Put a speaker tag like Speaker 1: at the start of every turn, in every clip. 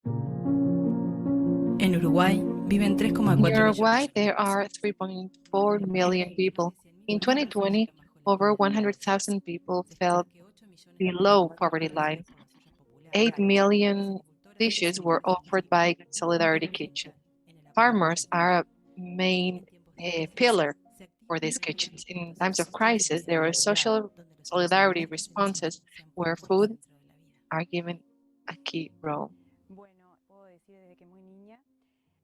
Speaker 1: En Uruguay viven 3,4
Speaker 2: In
Speaker 1: millones.
Speaker 2: Uruguay, there are 3.4 million people. In 2020, over 100,000 people fell below poverty line. 8 million dishes were offered by Solidarity Kitchen. Farmers are a main pillar for these kitchens. In times of crisis, there are social solidarity responses where food are given a key role.
Speaker 3: Bueno, puedo decir desde que muy niña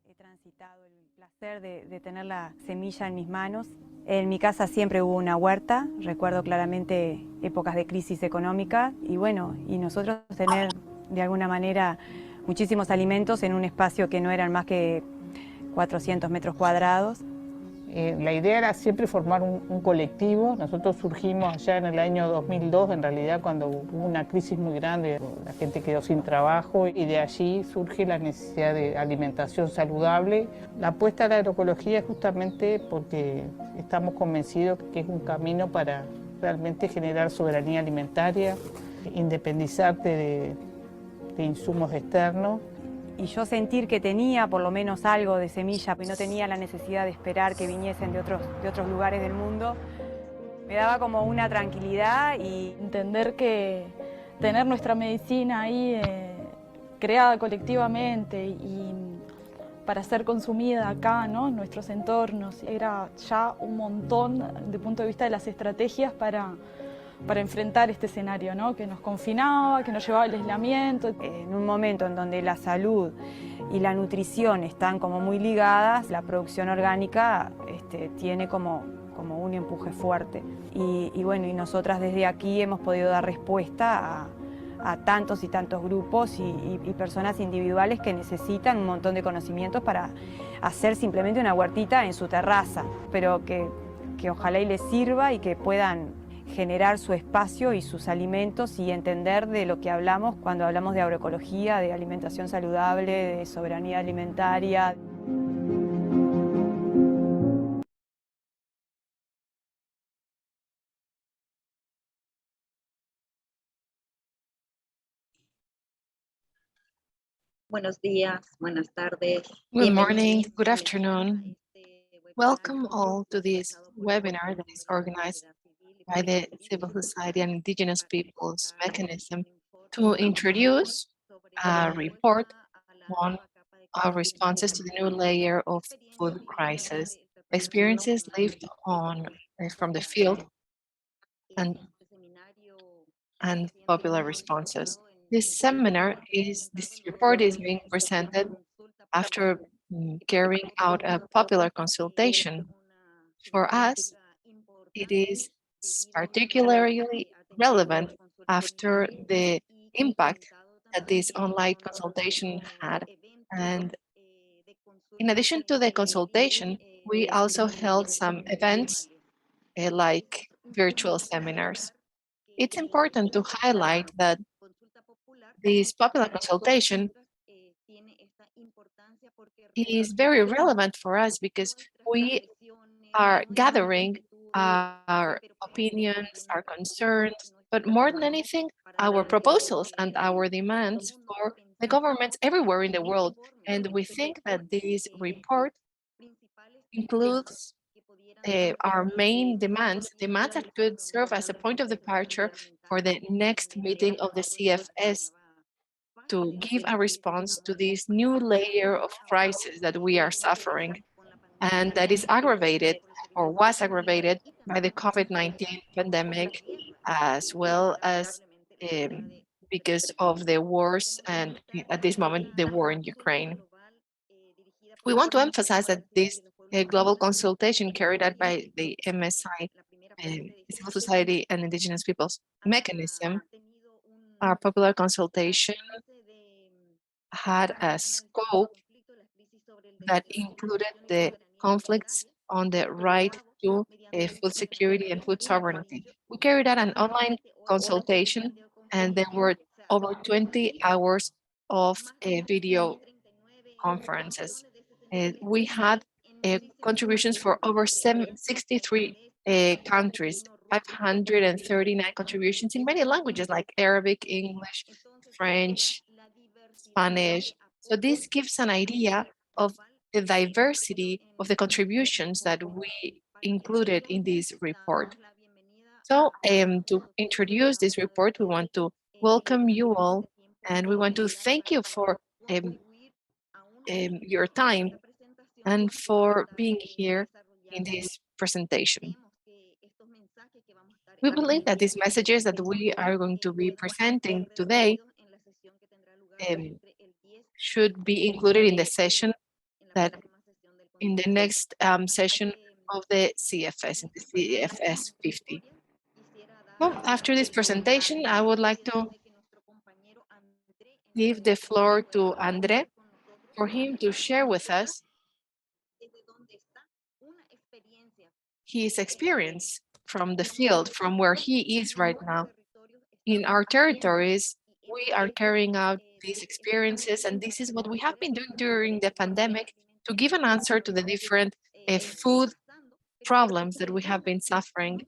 Speaker 3: he transitado el placer de tener la semilla en mis manos. En mi casa siempre hubo una huerta, recuerdo claramente épocas de crisis económica y bueno, y nosotros tener de alguna manera muchísimos alimentos en un espacio que no eran más que 400 metros cuadrados.
Speaker 4: La idea era siempre formar un colectivo. Nosotros surgimos allá en el año 2002, en realidad cuando hubo una crisis muy grande, la gente quedó sin trabajo y de allí surge la necesidad de alimentación saludable. La apuesta a la agroecología es justamente porque estamos convencidos que es un camino para realmente generar soberanía alimentaria, independizarte de insumos externos.
Speaker 3: Y yo sentir que tenía por lo menos algo de semilla y no tenía la necesidad de esperar que viniesen de otros lugares del mundo, me daba como una tranquilidad y
Speaker 5: entender que tener nuestra medicina ahí creada colectivamente y para ser consumida acá, ¿no? En nuestros entornos, era ya un montón desde el punto de vista de las estrategias para enfrentar este escenario, ¿no? Que nos confinaba, que nos llevaba al aislamiento.
Speaker 3: En un momento en donde la salud y la nutrición están como muy ligadas, la producción orgánica tiene como un empuje fuerte. Y bueno, y nosotras desde aquí hemos podido dar respuesta a tantos y tantos grupos y personas individuales que necesitan un montón de conocimientos para hacer simplemente una huertita en su terraza, pero que ojalá y les sirva y que puedan generar su espacio y sus alimentos y entender de lo que hablamos cuando hablamos de agroecología, de alimentación saludable, de soberanía alimentaria.
Speaker 6: Buenos días, buenas tardes.
Speaker 2: Good morning, good afternoon. Welcome all to this webinar that is organized by the Civil Society and Indigenous Peoples Mechanism to introduce a report on our responses to the new layer of food crisis, experiences lived from the field and popular responses. This report is being presented after carrying out a popular consultation. For us, it is particularly relevant after the impact that this online consultation had. And in addition to the consultation, we also held some events like virtual seminars. It's important to highlight that this popular consultation is very relevant for us because we are gathering our opinions, our concerns, but more than anything, our proposals and our demands for the governments everywhere in the world. And we think that this report includes our main demands that could serve as a point of departure for the next meeting of the CFS to give a response to this new layer of crisis that we are suffering and that is aggravated or was aggravated by the COVID-19 pandemic, as well as because of the wars and at this moment, the war in Ukraine. We want to emphasize that this global consultation carried out by the MSI, Civil Society and Indigenous Peoples Mechanism, our popular consultation had a scope that included the conflicts on the right to food security and food sovereignty. We carried out an online consultation and there were over 20 hours of video conferences. We had contributions for over 63 countries, 539 contributions in many languages like Arabic, English, French, Spanish, So this gives an idea of the diversity of the contributions that we included in this report. So to introduce this report, we want to welcome you all, and we want to thank you for your time and for being here in this presentation. We believe that these messages that we are going to be presenting today should be included in the session that in the next session of the CFS, in the CFS 50. Well, after this presentation, I would like to give the floor to Andre for him to share with us his experience from the field, from where he is right now. In our territories, we are carrying out these experiences, and this is what we have been doing during the pandemic to give an answer to the different food problems that we have been suffering.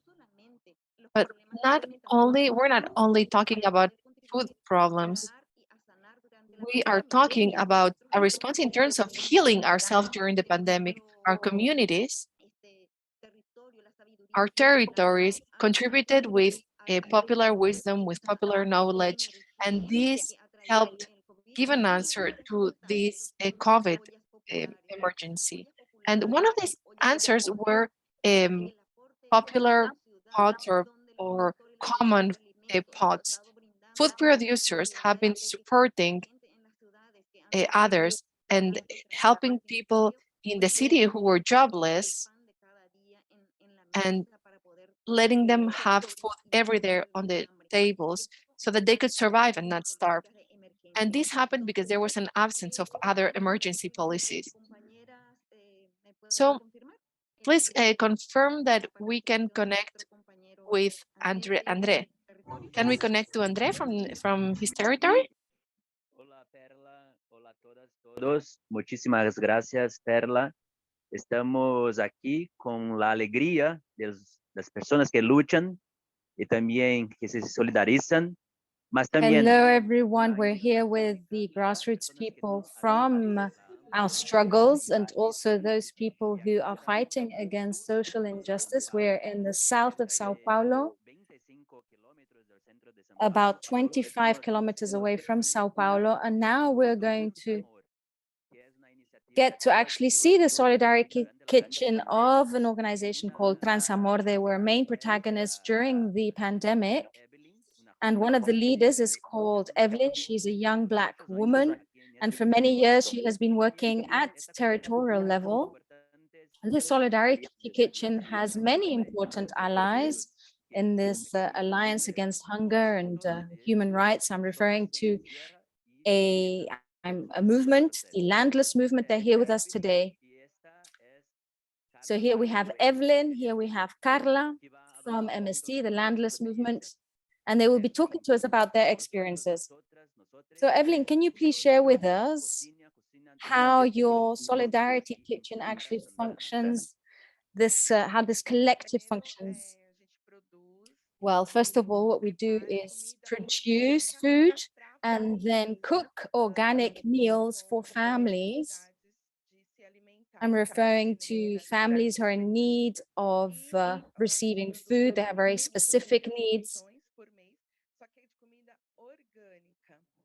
Speaker 2: But we're not only talking about food problems. We are talking about a response in terms of healing ourselves during the pandemic. Our communities, our territories contributed with a popular wisdom, with popular knowledge, and this helped give an answer to this COVID emergency. And one of these answers were popular pots or common pots. Food producers have been supporting others and helping people in the city who were jobless and letting them have food every day on the tables so that they could survive and not starve. And this happened because there was an absence of other emergency policies. So please confirm that we can connect with Andre. Can we connect to Andre from his territory?
Speaker 7: Hola Perla, hola todos. Muchísimas gracias Perla. Estamos aquí con la alegría de las personas que luchan y también que se solidarizan. Mas también
Speaker 8: Hello, everyone. We're here with the grassroots people from our struggles and also those people who are fighting against social injustice. We're in the south of Sao Paulo, about 25 kilometers away from Sao Paulo. And now we're going to get to actually see the Solidarity Kitchen of an organization called Transamor. They were main protagonists during the pandemic. And one of the leaders is called Evelyn. She's a young Black woman. And for many years, she has been working at territorial level. The Solidarity Kitchen has many important allies in this alliance against hunger and human rights. I'm referring to a movement, the landless movement. They're here with us today. So here we have Evelyn, here we have Carla from MST, the landless movement, and they will be talking to us about their experiences. So Evelyn, can you please share with us how your Solidarity Kitchen actually functions, how this collective functions? Well, first of all, what we do is produce food and then cook organic meals for families. I'm referring to families who are in need of receiving food. They have very specific needs.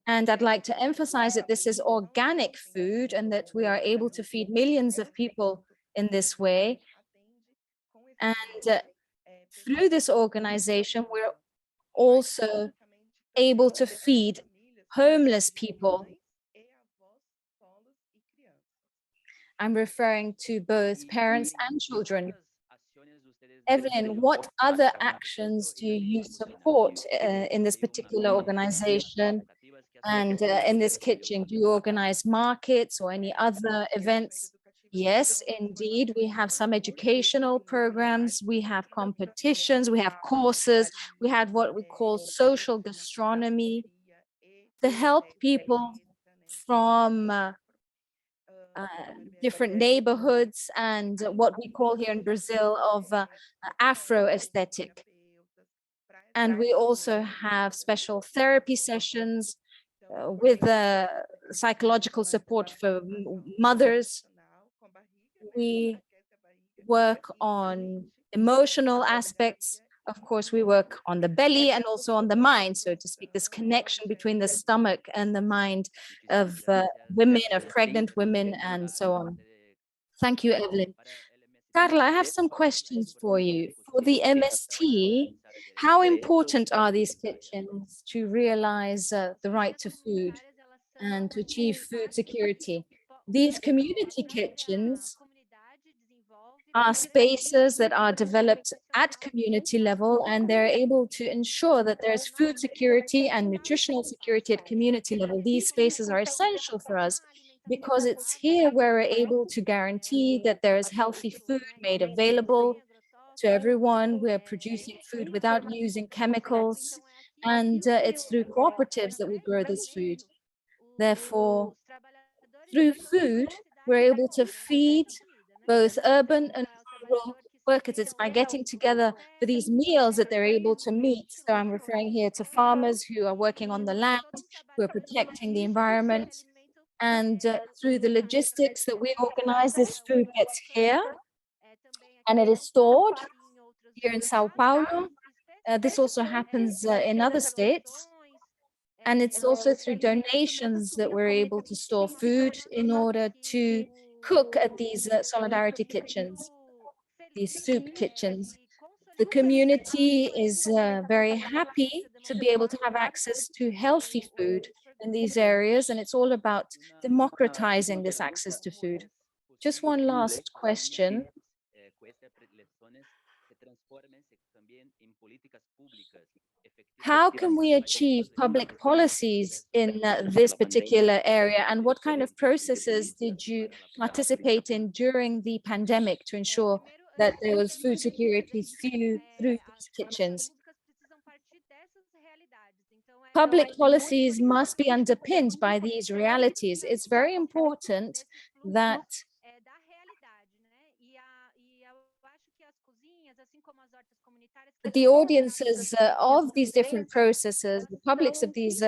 Speaker 8: And I'd like to emphasize that this is organic food and that we are able to feed millions of people in this way. And through this organization, we're also able to feed homeless people. I'm referring to both parents and children. Evelyn, what other actions do you support in this particular organization and in this kitchen? Do you organize markets or any other events? Yes, indeed. We have some educational programs. We have competitions. We have courses. We had what we call social gastronomy to help people from different neighborhoods and what we call here in Brazil of Afro aesthetic. And we also have special therapy sessions with psychological support for mothers. We work on emotional aspects. Of course, we work on the belly and also on the mind, so to speak, this connection between the stomach and the mind of women, of pregnant women, and so on. Thank you, Evelyn. Carla, I have some questions for you. For the MST, how important are these kitchens to realize the right to food and to achieve food security? These community kitchens are spaces that are developed at community level, and they're able to ensure that there's food security and nutritional security at community level. These spaces are essential for us because it's here where we're able to guarantee that there is healthy food made available to everyone. We're producing food without using chemicals, and it's through cooperatives that we grow this food. Therefore, through food, we're able to feed both urban and rural workers. It's by getting together for these meals that they're able to meet. So I'm referring here to farmers who are working on the land, who are protecting the environment. And through the logistics that we organize, this food gets here and it is stored here in Sao Paulo. This also happens in other states. And it's also through donations that we're able to store food in order to cook at these solidarity kitchens, these soup kitchens. The community is very happy to be able to have access to healthy food in these areas, and it's all about democratizing this access to food. Just one last question. How can we achieve public policies in this particular area, and what kind of processes did you participate in during the pandemic to ensure that there was food security through these kitchens? Public policies must be underpinned by these realities. It's very important that the audiences of these different processes, the publics of these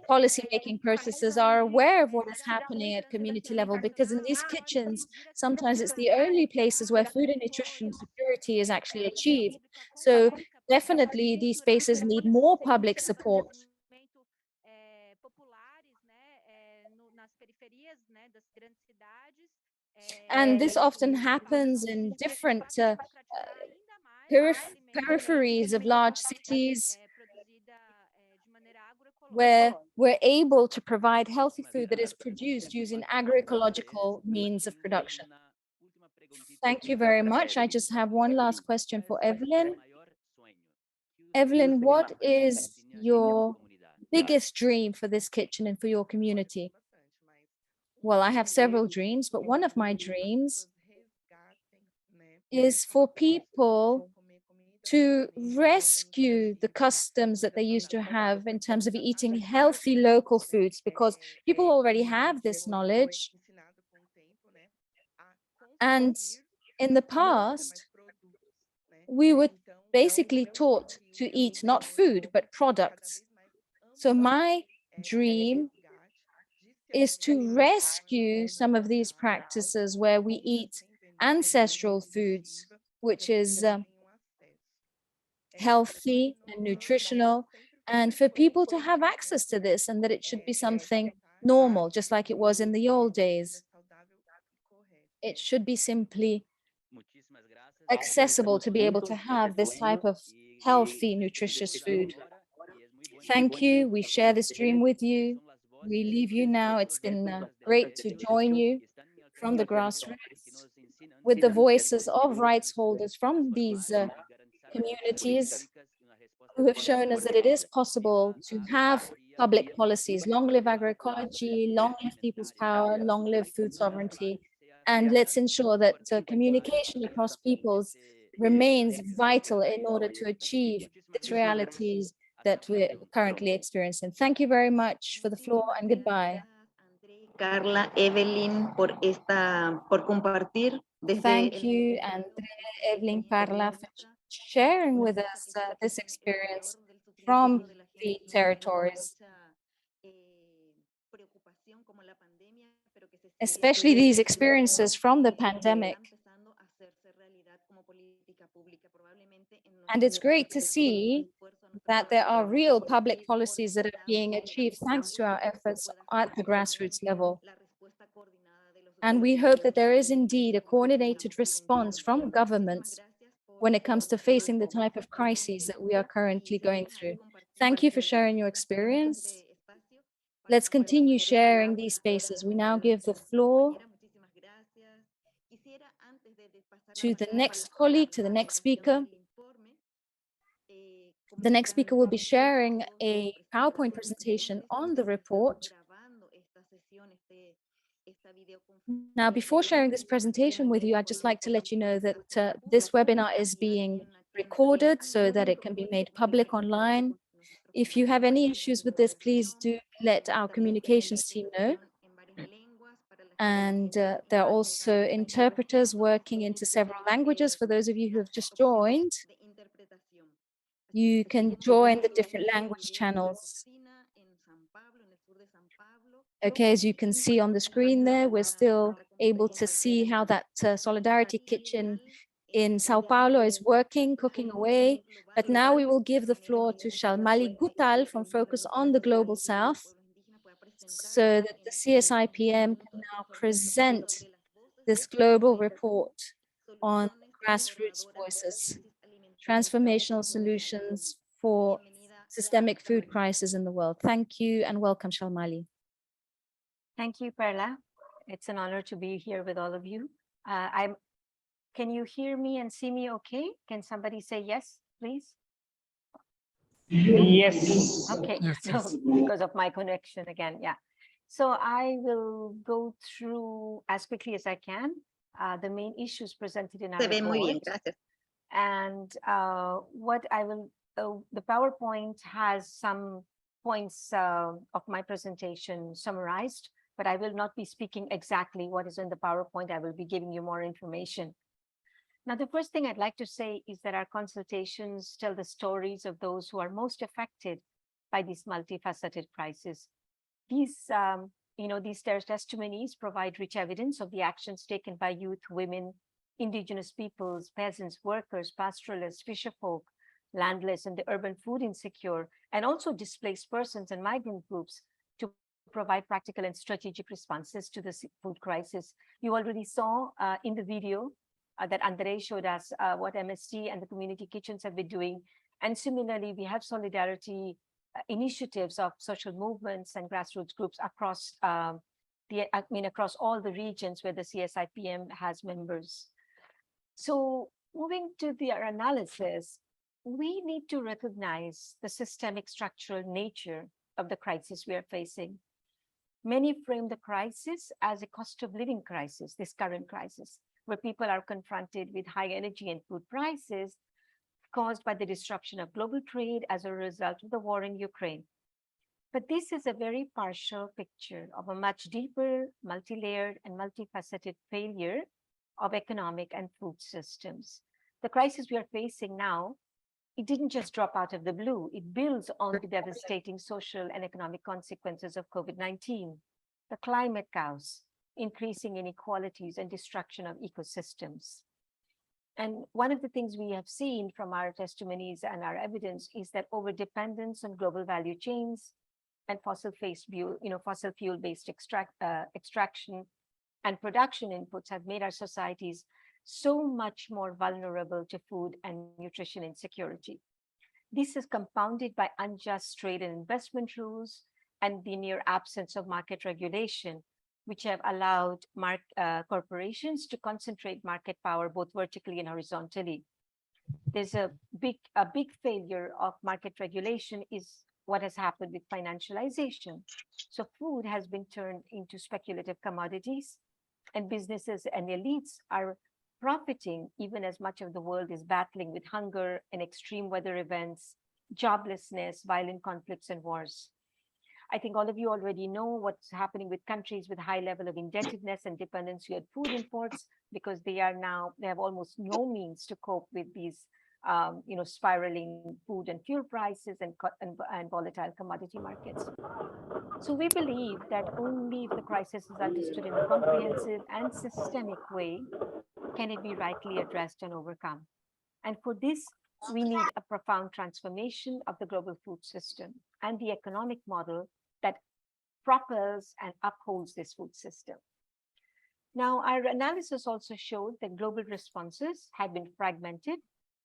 Speaker 8: policy-making processes are aware of what is happening at community level, because in these kitchens, sometimes it's the only places where food and nutrition security is actually achieved. So definitely these spaces need more public support. And this often happens in different peripheries of large cities where we're able to provide healthy food that is produced using agroecological means of production. Thank you very much. I just have one last question for Evelyn. Evelyn, what is your biggest dream for this kitchen and for your community? Well, I have several dreams, but one of my dreams is for people to rescue the customs that they used to have in terms of eating healthy local foods, because people already have this knowledge. And in the past, we were basically taught to eat not food, but products. So my dream is to rescue some of these practices where we eat ancestral foods, which is healthy and nutritional, and for people to have access to this, and that it should be something normal, just like it was in the old days. It should be simply accessible to be able to have this type of healthy, nutritious food. Thank you. We share this dream with you. We leave you now. It's been great to join you from the grassroots with the voices of rights holders from these communities who have shown us that it is possible to have public policies. Long live agroecology, long live people's power, long live food sovereignty. And let's ensure that communication across peoples remains vital in order to achieve these realities that we're currently experiencing. Thank you very much for the floor, and goodbye.
Speaker 6: Carla, Evelyn, por compartir.
Speaker 8: Thank you, Andrea, Evelyn, Carla, for sharing with us this experience from the territories. especially these experiences from the pandemic. And it's great to see that there are real public policies that are being achieved thanks to our efforts at the grassroots level. And we hope that there is indeed a coordinated response from governments when it comes to facing the type of crises that we are currently going through. Thank you for sharing your experience. Let's continue sharing these spaces. We now give the floor to the next colleague, to the next speaker. The next speaker will be sharing a PowerPoint presentation on the report. Now, before sharing this presentation with you, I'd just like to let you know that this webinar is being recorded so that it can be made public online. If you have any issues with this, please do let our communications team know. And there are also interpreters working into several languages. For those of you who have just joined, you can join the different language channels. Okay, as you can see on the screen there, we're still able to see how that Solidarity Kitchen in Sao Paulo is working, cooking away. But now we will give the floor to Shalmali Gutal from Focus on the Global South, so that the CSIPM can now present this global report on grassroots voices, transformational solutions for systemic food crisis in the world. Thank you and welcome, Shalmali.
Speaker 9: Thank you, Perla. It's an honor to be here with all of you. Can you hear me and see me okay? Can somebody say yes, please?
Speaker 4: Yes.
Speaker 9: Okay,
Speaker 4: Yes,
Speaker 9: so
Speaker 4: yes.
Speaker 9: because of my connection again, yeah. So I will go through as quickly as I can the main issues presented in our
Speaker 6: Se ve muy bien,
Speaker 9: report.
Speaker 6: gracias.
Speaker 9: And what I will, the PowerPoint has some points of my presentation summarized, but I will not be speaking exactly what is in the PowerPoint. I will be giving you more information. Now, the first thing I'd like to say is that our consultations tell the stories of those who are most affected by this multifaceted crisis. These, these testimonies provide rich evidence of the actions taken by youth, women, indigenous peoples, peasants, workers, pastoralists, fisherfolk, landless, and the urban food insecure, and also displaced persons and migrant groups to provide practical and strategic responses to the food crisis. You already saw in the video that Andre showed us what MST and the community kitchens have been doing. And similarly, we have solidarity initiatives of social movements and grassroots groups across across all the regions where the CSIPM has members. So moving to their analysis, we need to recognize the systemic structural nature of the crisis we are facing. Many frame the crisis as a cost of living crisis, this current crisis, where people are confronted with high energy and food prices caused by the disruption of global trade as a result of the war in Ukraine. But this is a very partial picture of a much deeper, multi-layered and multifaceted failure of economic and food systems. The crisis we are facing now, it didn't just drop out of the blue. It builds on the devastating social and economic consequences of COVID-19, the climate chaos, increasing inequalities and destruction of ecosystems. And one of the things we have seen from our testimonies and our evidence is that overdependence on global value chains and fossil fuel-based extraction and production inputs have made our societies so much more vulnerable to food and nutrition insecurity. This is compounded by unjust trade and investment rules and the near absence of market regulation, which have allowed corporations to concentrate market power both vertically and horizontally. There's a big failure of market regulation is what has happened with financialization. So food has been turned into speculative commodities, and businesses and elites are profiting even as much of the world is battling with hunger and extreme weather events, joblessness, violent conflicts, and wars. I think all of you already know what's happening with countries with high level of indebtedness and dependency on food imports, because they have almost no means to cope with these spiraling food and fuel prices and volatile commodity markets. So we believe that only if the crisis is understood in a comprehensive and systemic way can it be rightly addressed and overcome. And for this, we need a profound transformation of the global food system and the economic model that propels and upholds this food system. Now, our analysis also showed that global responses had been fragmented,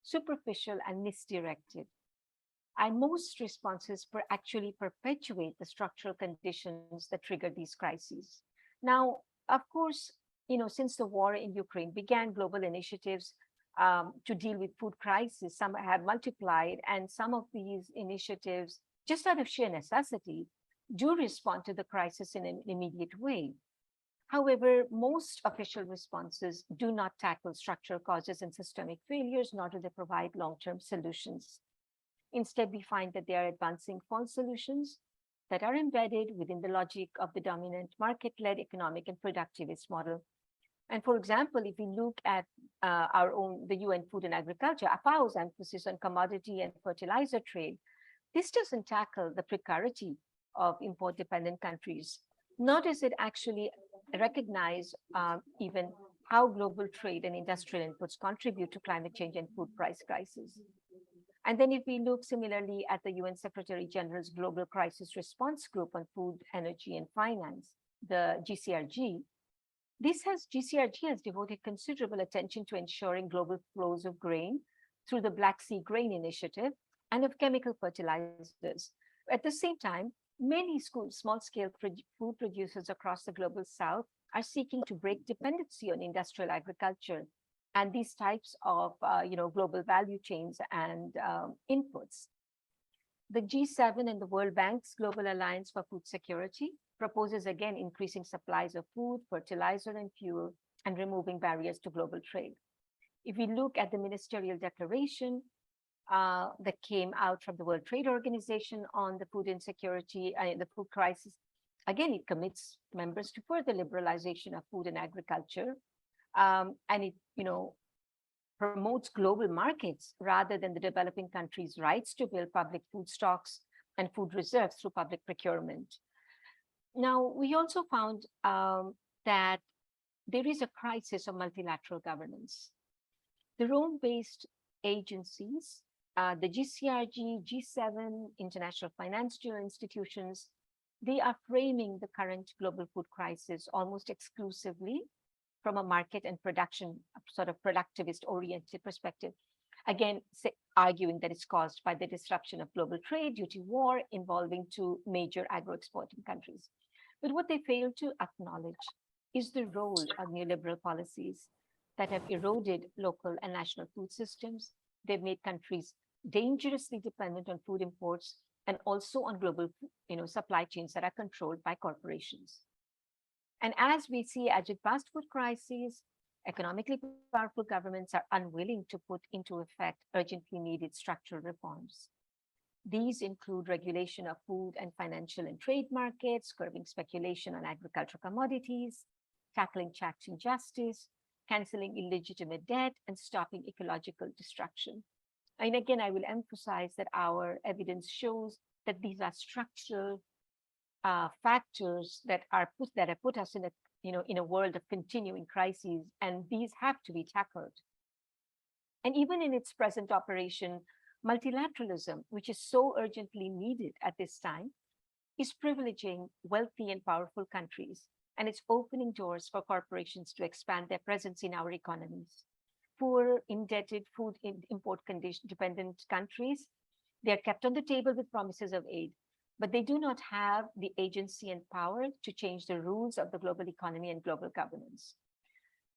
Speaker 9: superficial, and misdirected. And most responses actually perpetuate the structural conditions that trigger these crises. Now, of course, since the war in Ukraine began, global initiatives to deal with food crisis, some have multiplied, and some of these initiatives, just out of sheer necessity, do respond to the crisis in an immediate way. However, most official responses do not tackle structural causes and systemic failures, nor do they provide long-term solutions. Instead, we find that they are advancing false solutions that are embedded within the logic of the dominant market-led economic and productivist model. And for example, if we look at the UN Food and Agriculture, FAO's emphasis on commodity and fertilizer trade, this doesn't tackle the precarity of import-dependent countries, nor does it actually recognize even how global trade and industrial inputs contribute to climate change and food price crisis. And then if we look similarly at the UN Secretary General's Global Crisis Response Group on Food, Energy, and Finance, the GCRG, GCRG has devoted considerable attention to ensuring global flows of grain through the Black Sea Grain Initiative and of chemical fertilizers. At the same time, many small-scale food producers across the global south are seeking to break dependency on industrial agriculture and these types of global value chains and inputs. The G7 and the World Bank's Global Alliance for Food Security proposes again increasing supplies of food, fertilizer, and fuel, and removing barriers to global trade. If we look at the ministerial declaration that came out from the World Trade Organization on the food insecurity and the food crisis, again, it commits members to further liberalization of food and agriculture, and it promotes global markets rather than the developing countries' rights to build public food stocks and food reserves through public procurement. Now, we also found that there is a crisis of multilateral governance. The Rome-based agencies, the GCRG, G7, international financial institutions, they are framing the current global food crisis almost exclusively from a market and production, sort of productivist-oriented perspective. Again, arguing that it's caused by the disruption of global trade due to war involving two major agro-exporting countries. But what they fail to acknowledge is the role of neoliberal policies that have eroded local and national food systems. They've made countries dangerously dependent on food imports and also on global supply chains that are controlled by corporations. And as we see as with past food crises, economically powerful governments are unwilling to put into effect urgently needed structural reforms. These include regulation of food and financial and trade markets, curbing speculation on agricultural commodities, tackling tax injustice, canceling illegitimate debt, and stopping ecological destruction. And again, I will emphasize that our evidence shows that these are structural factors that have put us in a world of continuing crises, and these have to be tackled. And even in its present operation, multilateralism, which is so urgently needed at this time, is privileging wealthy and powerful countries, and it's opening doors for corporations to expand their presence in our economies. Poor, indebted, food import dependent countries, they are kept on the table with promises of aid, but they do not have the agency and power to change the rules of the global economy and global governance.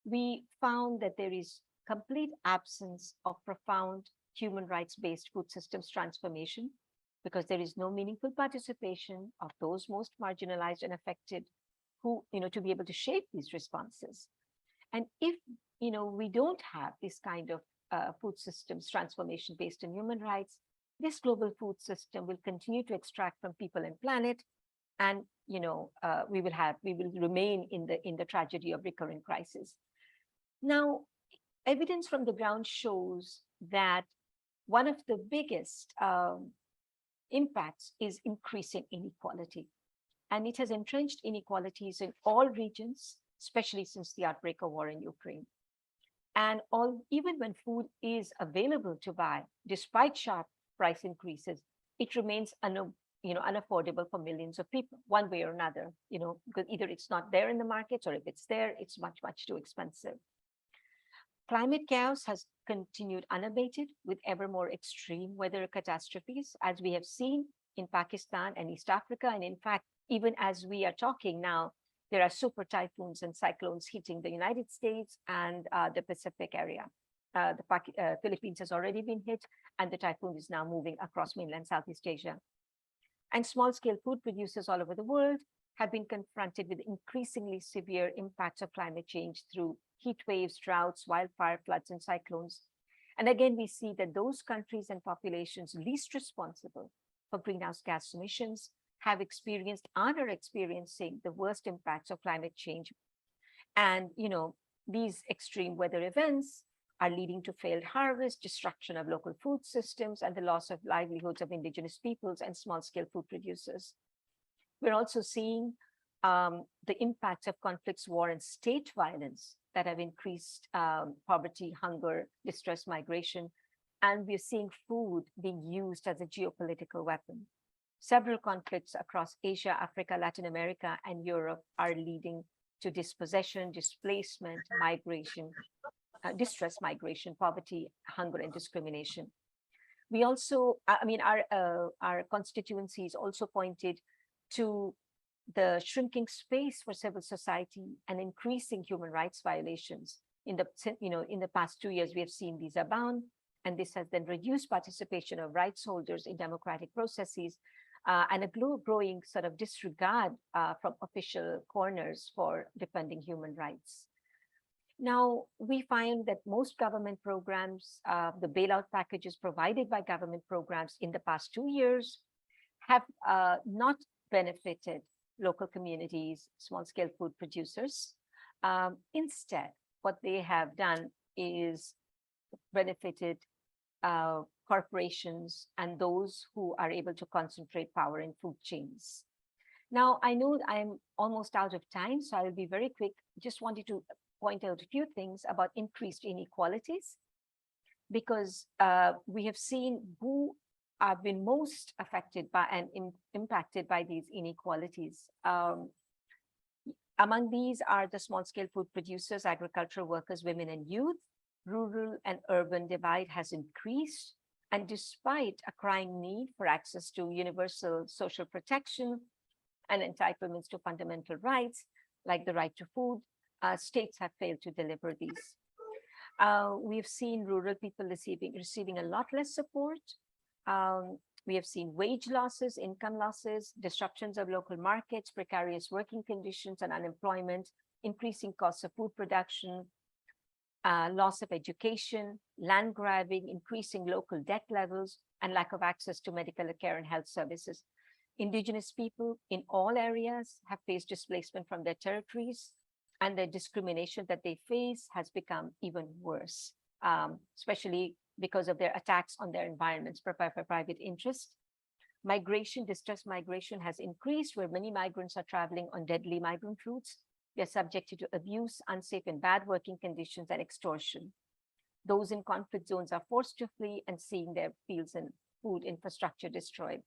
Speaker 9: We found that there is complete absence of profound human rights-based food systems transformation because there is no meaningful participation of those most marginalized and affected who, to be able to shape these responses. And if, we don't have this kind of food systems transformation based on human rights, this global food system will continue to extract from people and planet, and we will remain in the tragedy of recurrent crisis. Now, evidence from the ground shows that one of the biggest impacts is increasing inequality. And it has entrenched inequalities in all regions, especially since the outbreak of war in Ukraine. And even when food is available to buy, despite sharp price increases, it remains unaffordable for millions of people, one way or another, because either it's not there in the markets, or if it's there, it's much, much too expensive. Climate chaos has continued unabated with ever more extreme weather catastrophes, as we have seen in Pakistan and East Africa. And in fact, even as we are talking now, there are super typhoons and cyclones hitting the United States and the Pacific area. The Philippines has already been hit, and the typhoon is now moving across mainland Southeast Asia. And small-scale food producers all over the world have been confronted with increasingly severe impacts of climate change through heat waves, droughts, wildfire, floods, and cyclones. And again, we see that those countries and populations least responsible for greenhouse gas emissions have experienced and are experiencing the worst impacts of climate change. And, these extreme weather events are leading to failed harvest, destruction of local food systems, and the loss of livelihoods of indigenous peoples and small-scale food producers. We're also seeing the impacts of conflicts, war, and state violence that have increased poverty, hunger, distress, migration. And we're seeing food being used as a geopolitical weapon. Several conflicts across Asia, Africa, Latin America, and Europe are leading to dispossession, displacement, migration, distress, migration, poverty, hunger, and discrimination. We also, our constituencies also pointed to the shrinking space for civil society and increasing human rights violations. In the past 2 years, we have seen these abound, and this has then reduced participation of rights holders in democratic processes, and a growing sort of disregard from official corners for defending human rights. Now, we find that most government programs, the bailout packages provided by government programs in the past 2 years, have not benefited local communities, small-scale food producers. Instead, what they have done is benefited corporations and those who are able to concentrate power in food chains. Now, I know I'm almost out of time, so I will be very quick. Just wanted to point out a few things about increased inequalities, because we have seen who have been most affected by and impacted by these inequalities. Among these are the small-scale food producers, agricultural workers, women, and youth. Rural and urban divide has increased. And despite a crying need for access to universal social protection and entitlements to fundamental rights, like the right to food, states have failed to deliver these. We've seen rural people receiving a lot less support. We have seen wage losses, income losses, disruptions of local markets, precarious working conditions and unemployment, increasing costs of food production, loss of education, land grabbing, increasing local debt levels, and lack of access to medical care and health services. Indigenous people in all areas have faced displacement from their territories, and the discrimination that they face has become even worse, especially because of their attacks on their environments for private interest. Migration, distress migration has increased, where many migrants are traveling on deadly migrant routes. They are subjected to abuse, unsafe and bad working conditions, and extortion. Those in conflict zones are forced to flee and seeing their fields and food infrastructure destroyed.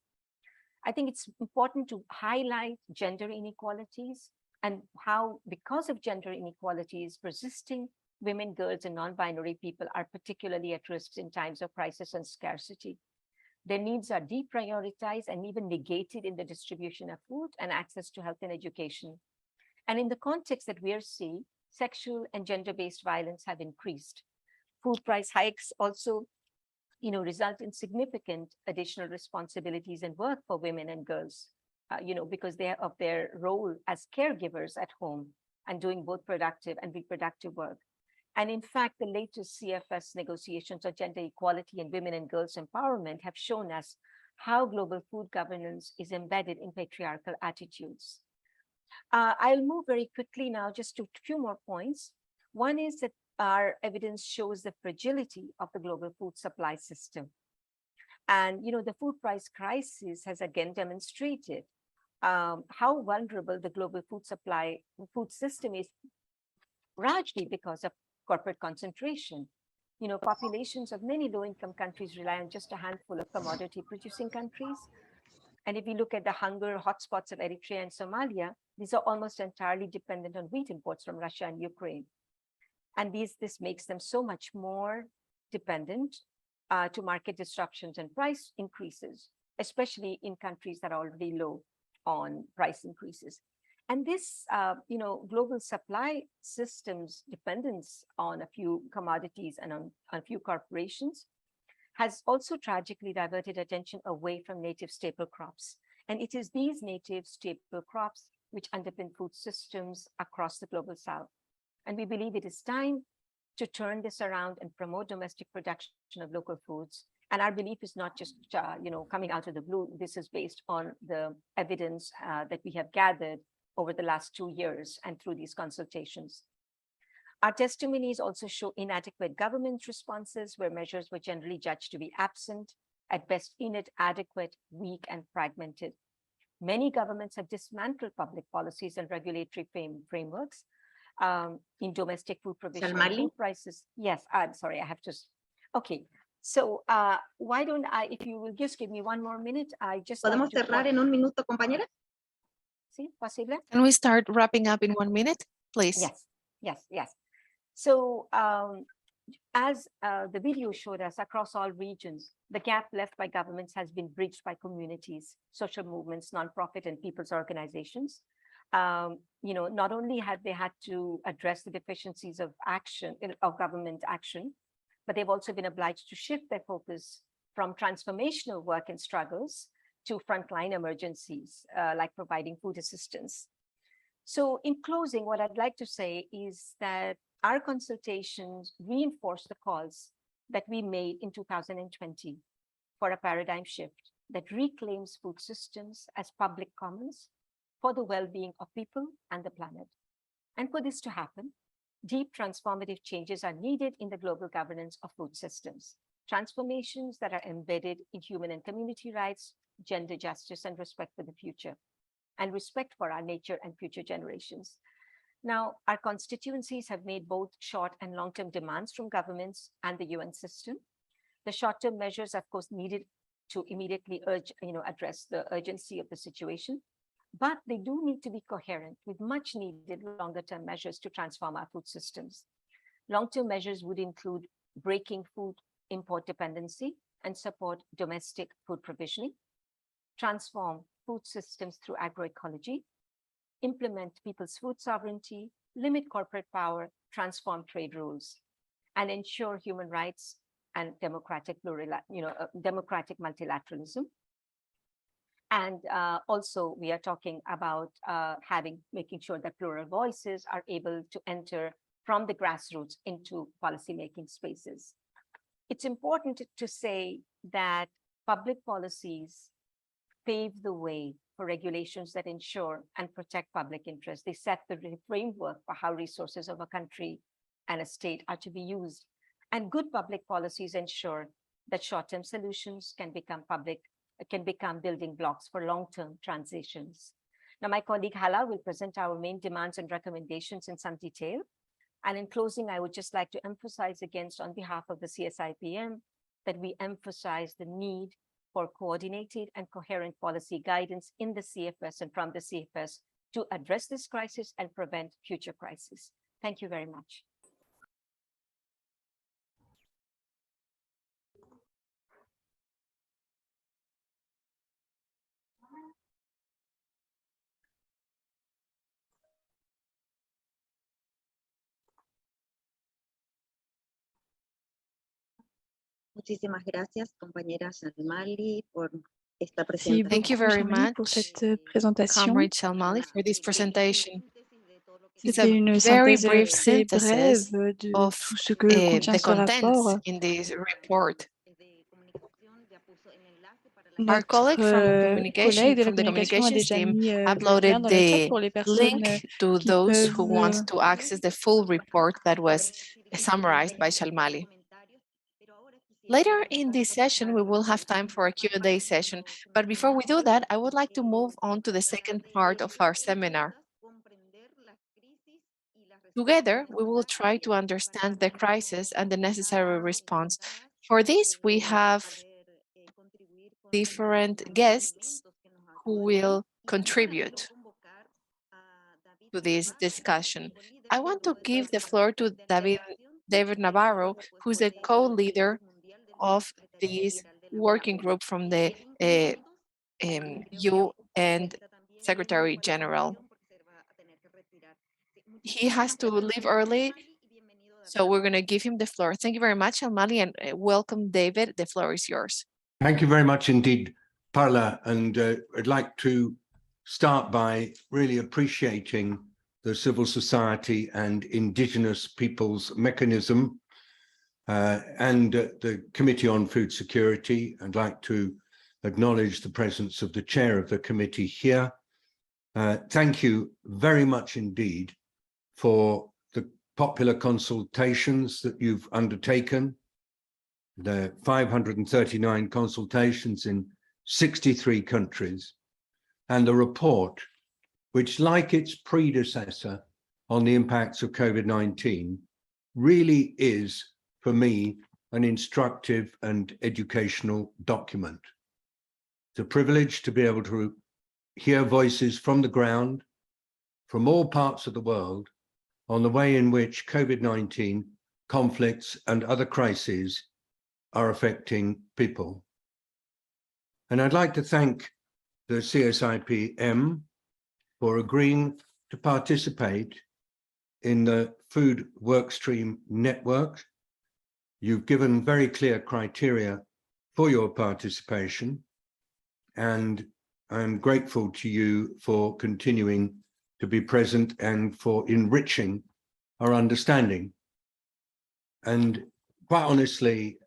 Speaker 9: I think it's important to highlight gender inequalities and how, because of gender inequalities persisting, women, girls, and non-binary people are particularly at risk in times of crisis and scarcity. Their needs are deprioritized and even negated in the distribution of food and access to health and education. And in the context that we are seeing, sexual and gender-based violence have increased. Food price hikes also, result in significant additional responsibilities and work for women and girls, because of their role as caregivers at home and doing both productive and reproductive work. And in fact, the latest CFS negotiations on gender equality and women and girls empowerment have shown us how global food governance is embedded in patriarchal attitudes. I'll move very quickly now just to a few more points. One is that our evidence shows the fragility of the global food supply system. And, the food price crisis has again demonstrated how vulnerable the global food system is, largely because of corporate concentration. Populations of many low-income countries rely on just a handful of commodity-producing countries. And if you look at the hunger hotspots of Eritrea and Somalia, these are almost entirely dependent on wheat imports from Russia and Ukraine. And this makes them so much more dependent to market disruptions and price increases, especially in countries that are already low on price increases. And this, global supply systems dependence on a few commodities and on a few corporations has also tragically diverted attention away from native staple crops. And it is these native staple crops which underpin food systems across the global south. And we believe it is time to turn this around and promote domestic production of local foods. And our belief is not just, coming out of the blue. This is based on the evidence that we have gathered over the last 2 years and through these consultations. Our testimonies also show inadequate government responses where measures were generally judged to be absent, at best inadequate, weak, and fragmented. Many governments have dismantled public policies and regulatory frameworks in domestic food provision and food prices. Yes, I'm sorry, I have to. Okay, so why don't I, if you will just give me 1 more minute, I just.
Speaker 6: ¿Podemos cerrar en un minuto, compañera?
Speaker 9: Sí, posible?
Speaker 2: Can we start wrapping up in 1 minute, please?
Speaker 9: Yes. So as the video showed us, across all regions, the gap left by governments has been bridged by communities, social movements, nonprofit and people's organizations. Not only have they had to address the deficiencies of government action, but they've also been obliged to shift their focus from transformational work and struggles to frontline emergencies, like providing food assistance. So in closing, what I'd like to say is that our consultations reinforce the calls that we made in 2020 for a paradigm shift that reclaims food systems as public commons for the well-being of people and the planet. And for this to happen, deep transformative changes are needed in the global governance of food systems, transformations that are embedded in human and community rights, gender justice, and respect for the future, and respect for our nature and future generations. Now, our constituencies have made both short and long-term demands from governments and the UN system. The short-term measures, of course, needed to immediately address the urgency of the situation, but they do need to be coherent with much needed longer-term measures to transform our food systems. Long-term measures would include breaking food import dependency and support domestic food provisioning, transform food systems through agroecology, implement people's food sovereignty, limit corporate power, transform trade rules, and ensure human rights and democratic multilateralism. And also, we are talking about making sure that plural voices are able to enter from the grassroots into policymaking spaces. It's important to say that public policies pave the way for regulations that ensure and protect public interest. They set the framework for how resources of a country and a state are to be used. And good public policies ensure that short-term solutions can become building blocks for long-term transitions. Now, my colleague Hala will present our main demands and recommendations in some detail. And in closing, I would just like to emphasize again, on behalf of the CSIPM, that we emphasize the need for coordinated and coherent policy guidance in the CFS and from the CFS to address this crisis and prevent future crises. Thank you very much.
Speaker 6: Muchísimas gracias, compañera Shalmali, por esta presentación.
Speaker 2: Thank you very much, Comrade Shalmali, for this presentation. It's a very brief synthesis of the contents in this report. Our colleague from the communications team uploaded the link to those who want to access the full report that was summarized by Shalmali. Later in this session, we will have time for a Q&A session. But before we do that, I would like to move on to the second part of our seminar. Together, we will try to understand the crisis and the necessary response. For this, we have different guests who will contribute to this discussion. I want to give the floor to David Navarro, who's the co-leader of this working group from the UN Secretary General. He has to leave early, so we're going to give him the floor. Thank you very much, Almali, and welcome, David. The floor is yours.
Speaker 10: Thank you very much indeed, Parla. And I'd like to start by really appreciating the civil society and Indigenous peoples mechanism and the Committee on Food Security. I'd like to acknowledge the presence of the chair of the committee here. Thank you very much indeed for the popular consultations that you've undertaken, the 539 consultations in 63 countries, and the report, which, like its predecessor on the impacts of COVID-19, really is, for me, an instructive and educational document. It's a privilege to be able to hear voices from the ground, from all parts of the world, on the way in which COVID-19 conflicts and other crises are affecting people. And I'd like to thank the CSIPM for agreeing to participate in the Food Workstream Network. You've given very clear criteria for your participation, and I'm grateful to you for continuing to be present and for enriching our understanding. And quite honestly,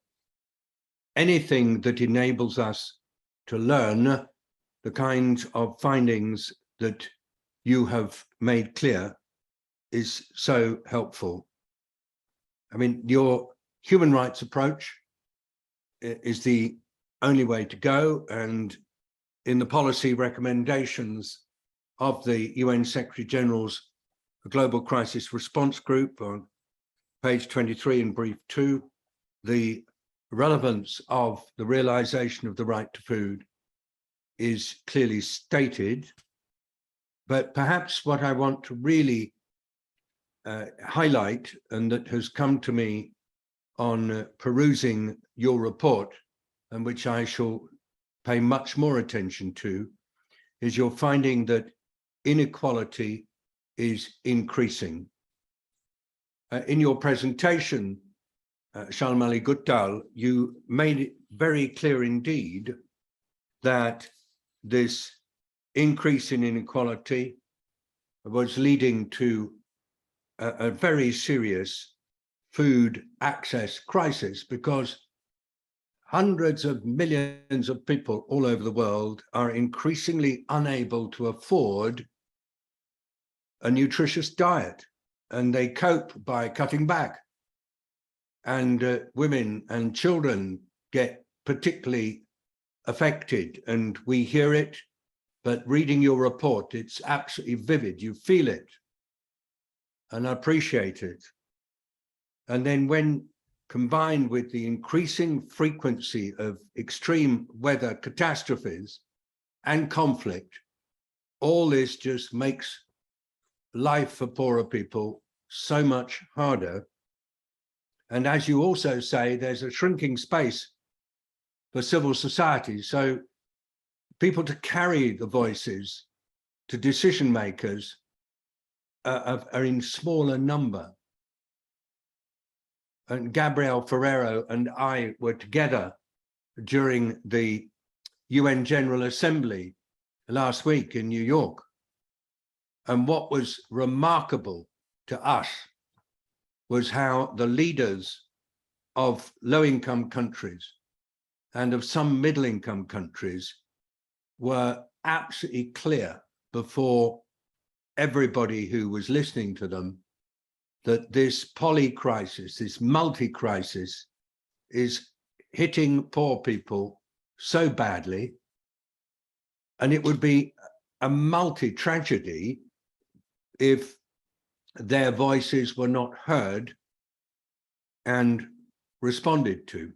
Speaker 10: anything that enables us to learn the kinds of findings that you have made clear is so helpful. I mean, your human rights approach is the only way to go, and in the policy recommendations of the UN Secretary General's Global Crisis Response Group on page 23 in brief 2, the relevance of the realization of the right to food is clearly stated. But perhaps what I want to really highlight, and that has come to me on perusing your report, and which I shall pay much more attention to, is your finding that inequality is increasing. In your presentation, Shalmali Guttal, you made it very clear indeed that this increase in inequality was leading to a very serious food access crisis, because hundreds of millions of people all over the world are increasingly unable to afford a nutritious diet, and they cope by cutting back. And women and children get particularly affected, and we hear it, but reading your report, it's absolutely vivid. You feel it, and I appreciate it. And then when combined with the increasing frequency of extreme weather catastrophes and conflict, all this just makes life for poorer people so much harder. And as you also say, there's a shrinking space for civil society. So people to carry the voices to decision makers are in smaller number. And Gabriel Ferrero and I were together during the UN General Assembly last week in New York. And what was remarkable to us was how the leaders of low-income countries and of some middle-income countries were absolutely clear before everybody who was listening to them that this poly-crisis, this multi-crisis, is hitting poor people so badly, and it would be a multi-tragedy if their voices were not heard and responded to.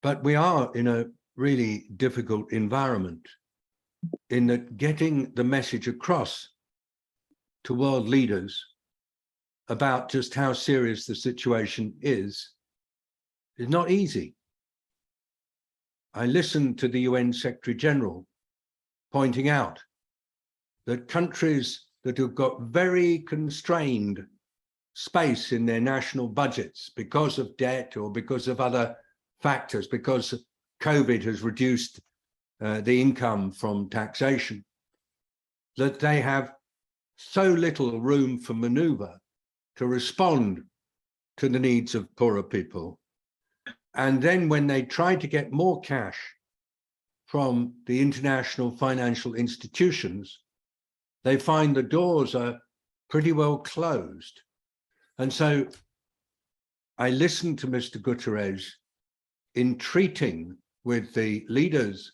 Speaker 10: But we are in a really difficult environment in that getting the message across to world leaders about just how serious the situation is not easy. I listened to the UN Secretary General pointing out that countries that have got very constrained space in their national budgets because of debt or because of other factors, because COVID has reduced the income from taxation, that they have so little room for maneuver to respond to the needs of poorer people. And then when they try to get more cash from the international financial institutions, they find the doors are pretty well closed. And so I listened to Mr. Guterres entreating with the leaders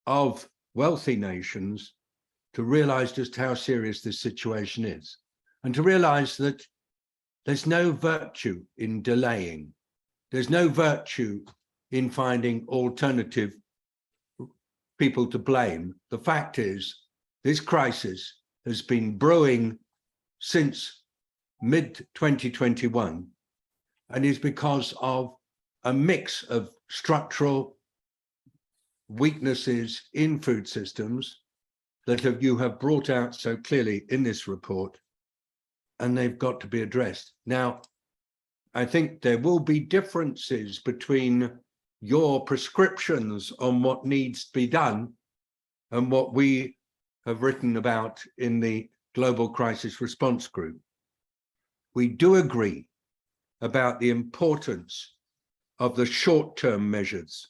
Speaker 10: of wealthy nations to realize just how serious this situation is, and to realize that there's no virtue in delaying. There's no virtue in finding alternative people to blame. The fact is, this crisis has been brewing since mid-2021 and is because of a mix of structural weaknesses in food systems that you have brought out so clearly in this report, and they've got to be addressed. Now, I think there will be differences between your prescriptions on what needs to be done and what we have written about in the Global Crisis Response Group. We do agree about the importance of the short-term measures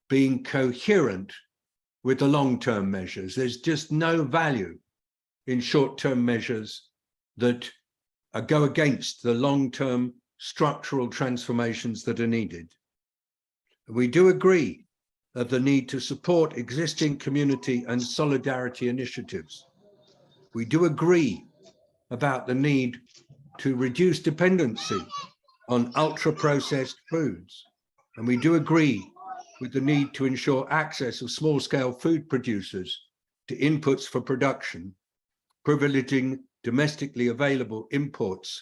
Speaker 10: being coherent with the long-term measures. There's just no value in short-term measures that go against the long-term structural transformations that are needed. We do agree of the need to support existing community and solidarity initiatives. We do agree about the need to reduce dependency on ultra-processed foods. And we do agree with the need to ensure access of small-scale food producers to inputs for production, privileging domestically available inputs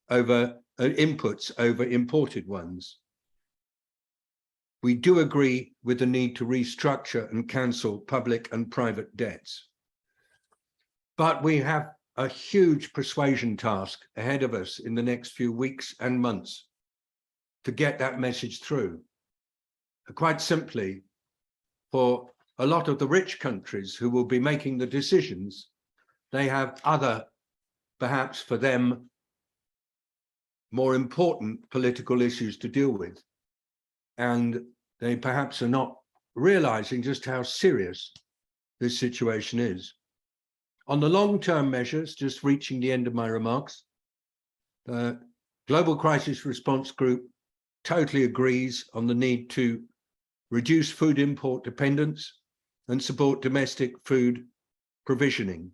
Speaker 10: over imported ones. We do agree with the need to restructure and cancel public and private debts. But we have a huge persuasion task ahead of us in the next few weeks and months to get that message through. Quite simply, for a lot of the rich countries who will be making the decisions, they have other, perhaps for them, more important political issues to deal with. And they perhaps are not realizing just how serious this situation is. On the long-term measures, just reaching the end of my remarks, the Global Crisis Response Group totally agrees on the need to reduce food import dependence and support domestic food provisioning.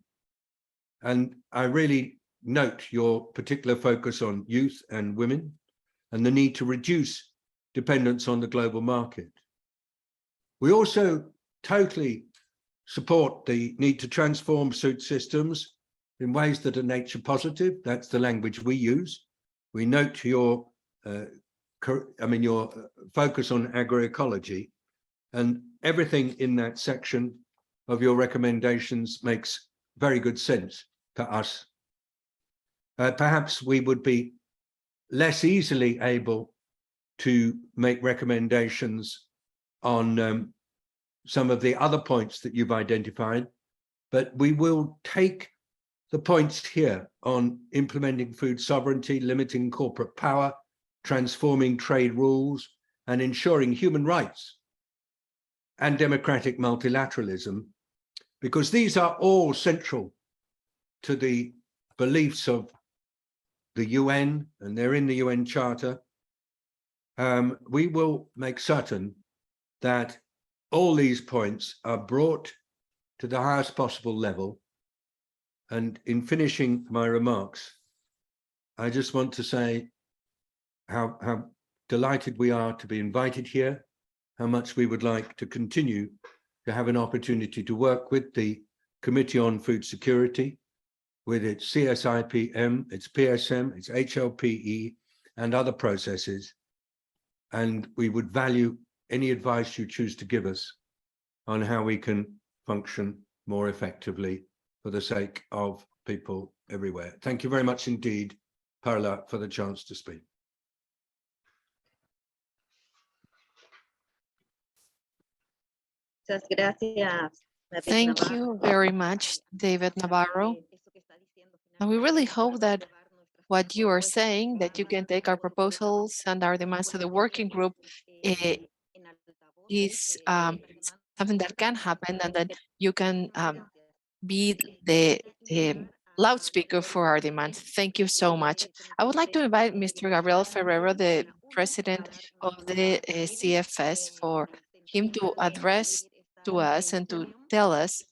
Speaker 10: And I really note your particular focus on youth and women and the need to reduce dependence on the global market. We also totally support the need to transform food systems in ways that are nature positive. That's the language we use. We note your focus on agroecology, and everything in that section of your recommendations makes very good sense to us. Perhaps we would be less easily able to make recommendations on some of the other points that you've identified, but we will take the points here on implementing food sovereignty, limiting corporate power, transforming trade rules, and ensuring human rights and democratic multilateralism, because these are all central to the beliefs of the UN, and they're in the UN Charter. we will make certain that all these points are brought to the highest possible level. And in finishing my remarks, I just want to say how delighted we are to be invited here, how much we would like to continue to have an opportunity to work with the Committee on Food Security, with its CSIPM, its PSM, its HLPE, and other processes. And we would value any advice you choose to give us on how we can function more effectively for the sake of people everywhere. Thank you very much indeed, Parla, for the chance to speak.
Speaker 6: Muchas gracias.
Speaker 2: Thank you very much, David Navarro. And we really hope that what you are saying, that you can take our proposals and our demands to the working group, is something that can happen, and that you can be the loudspeaker for our demands. Thank you so much. I would like to invite Mr. Gabriel Ferrero, the president of the CFS, for him to address to us and to tell us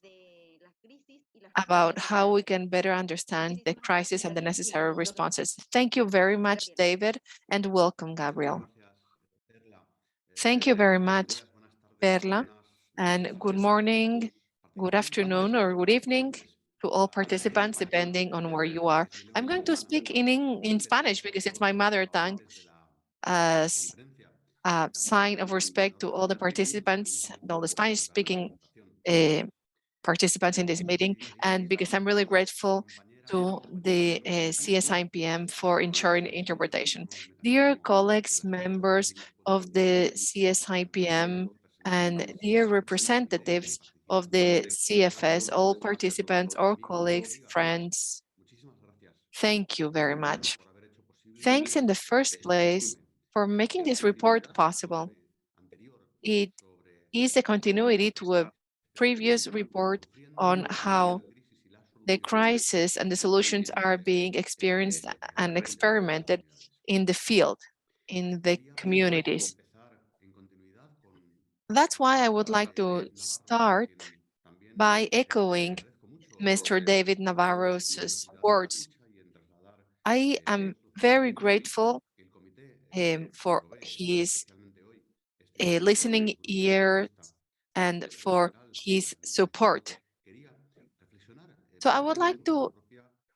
Speaker 2: about how we can better understand the crisis and the necessary responses. Thank you very much, David, and welcome, Gabriel. Thank you very much, Perla, and good morning, good afternoon, or good evening to all participants, depending on where you are. I'm going to speak in Spanish because it's my mother tongue, as a sign of respect to all the participants, all the Spanish-speaking participants in this meeting, and because I'm really grateful to the CSIPM for ensuring interpretation. Dear colleagues, members of the CSIPM, and dear representatives of the CFS, all participants, all colleagues, friends, thank you very much. Thanks in the first place for making this report possible. It is a continuity to a previous report on how the crisis and the solutions are being experienced and experimented in the field, in the communities. That's why I would like to start by echoing Mr. David Navarro's words. I am very grateful for his listening ear and for his support. So I would like to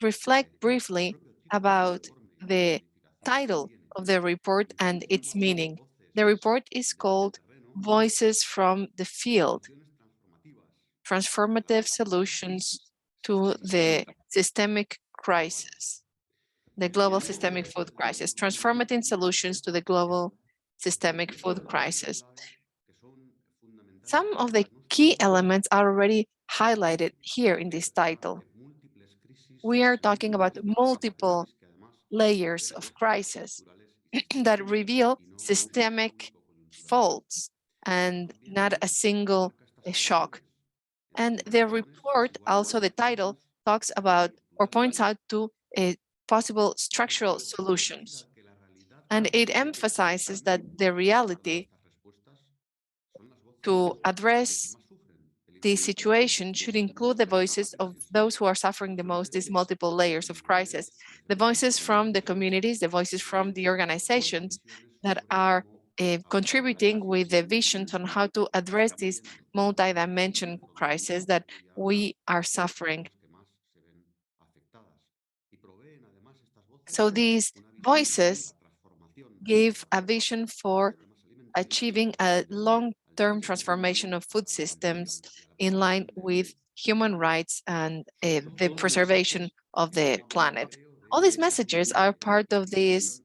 Speaker 2: reflect briefly about the title of the report and its meaning. The report is called Voices from the Field, Transformative Solutions to the Systemic Crisis, the Global Systemic Food Crisis, Transformative Solutions to the Global Systemic Food Crisis. Some of the key elements are already highlighted here in this title. We are talking about multiple layers of crisis that reveal systemic faults and not a single shock. And the report, also the title, talks about or points out to possible structural solutions. And it emphasizes that the reality to address the situation should include the voices of those who are suffering the most, these multiple layers of crisis, the voices from the communities, the voices from the organizations that are contributing with the visions on how to address this multi-dimensional crisis that we are suffering. So these voices give a vision for achieving a long-term transformation of food systems in line with human rights and the preservation of the planet. All these messages are part of this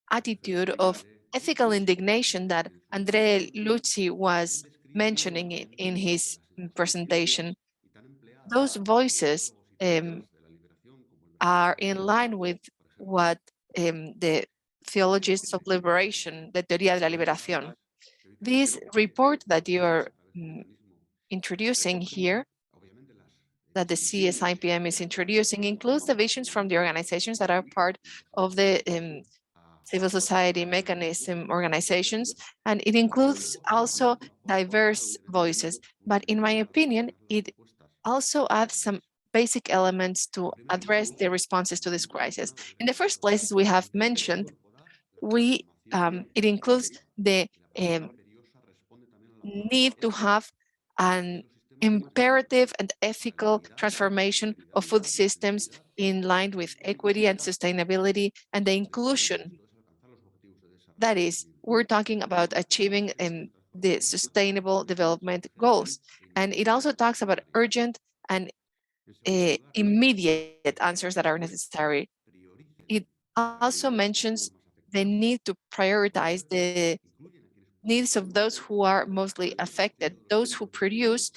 Speaker 2: attitude of ethical indignation that Andre Lucci was mentioning in his presentation. Those voices are in line with what the theologists of liberation, the Teoría de la Liberación. This report that you are introducing here, that the CSIPM is introducing, includes the visions from the organizations that are part of the civil society mechanism organizations, and it includes also diverse voices. But in my opinion, it also adds some basic elements to address the responses to this crisis. In the first place, as we have mentioned, it includes the need to have an imperative and ethical transformation of food systems in line with equity and sustainability and the inclusion. That is, we're talking about achieving the sustainable development goals. And it also talks about urgent and immediate answers that are necessary. It also mentions the need to prioritize the needs of those who are mostly affected, those who produce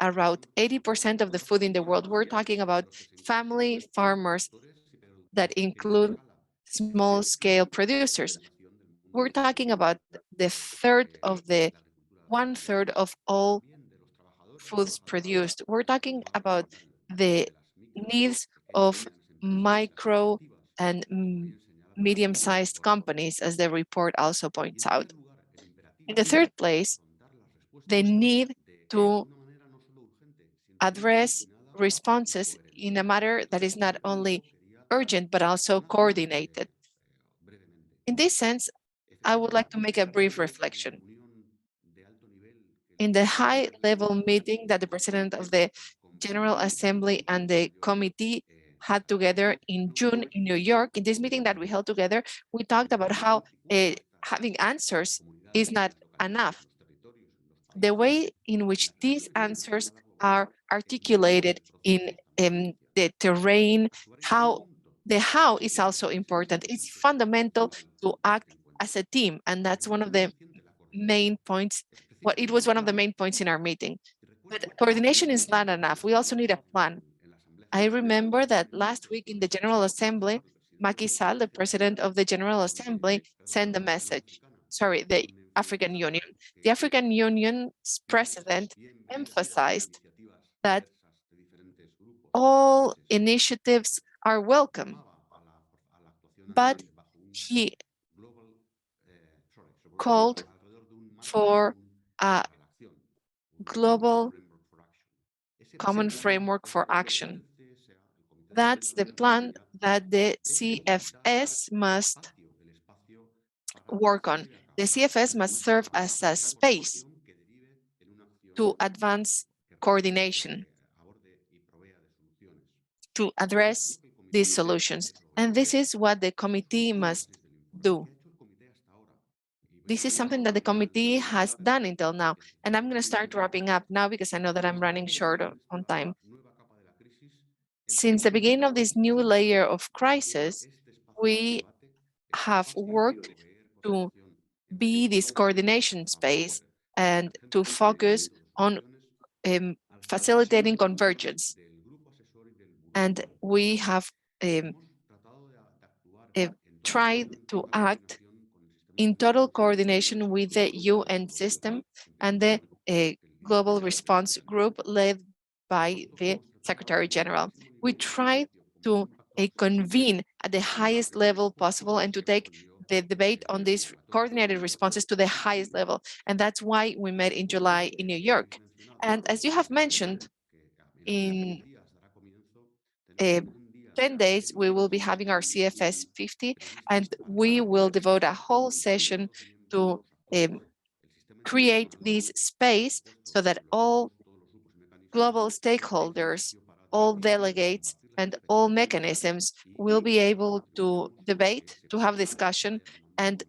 Speaker 2: around 80% of the food in the world. We're talking about family farmers that include small scale producers. We're talking about the one third of all foods produced. We're talking about the needs of micro and medium-sized companies, as the report also points out. In the third place, the need to address responses in a matter that is not only urgent, but also coordinated. In this sense, I would like to make a brief reflection. In the high-level meeting that the President of the General Assembly and the committee had together in June in New York, in this meeting that we held together, we talked about how having answers is not enough. The way in which these answers are articulated in the terrain, the how is also important. It's fundamental to act as a team, and that's one of the main points. Well, it was one of the main points in our meeting. But coordination is not enough. We also need a plan. I remember that last week in the General Assembly, Macky Sall, the president of the General Assembly, sent a message. Sorry, the African Union. The African Union's president emphasized that all initiatives are welcome, but he called for a global common framework for action. That's the plan that the CFS must work on. The CFS must serve as a space to advance coordination, to address these solutions. And this is what the committee must do. This is something that the committee has done until now. And I'm going to start wrapping up now because I know that I'm running short on time. Since the beginning of this new layer of crisis, we have worked to be this coordination space and to focus on facilitating convergence. And we have tried to act in total coordination with the UN system and the Global Response Group led by the Secretary General. We tried to convene at the highest level possible and to take the debate on these coordinated responses to the highest level. And that's why we met in July in New York. And as you have mentioned, in 10 days, we will be having our CFS 50, and we will devote a whole session to create this space so that all global stakeholders, all delegates, and all mechanisms will be able to debate, to have discussion, and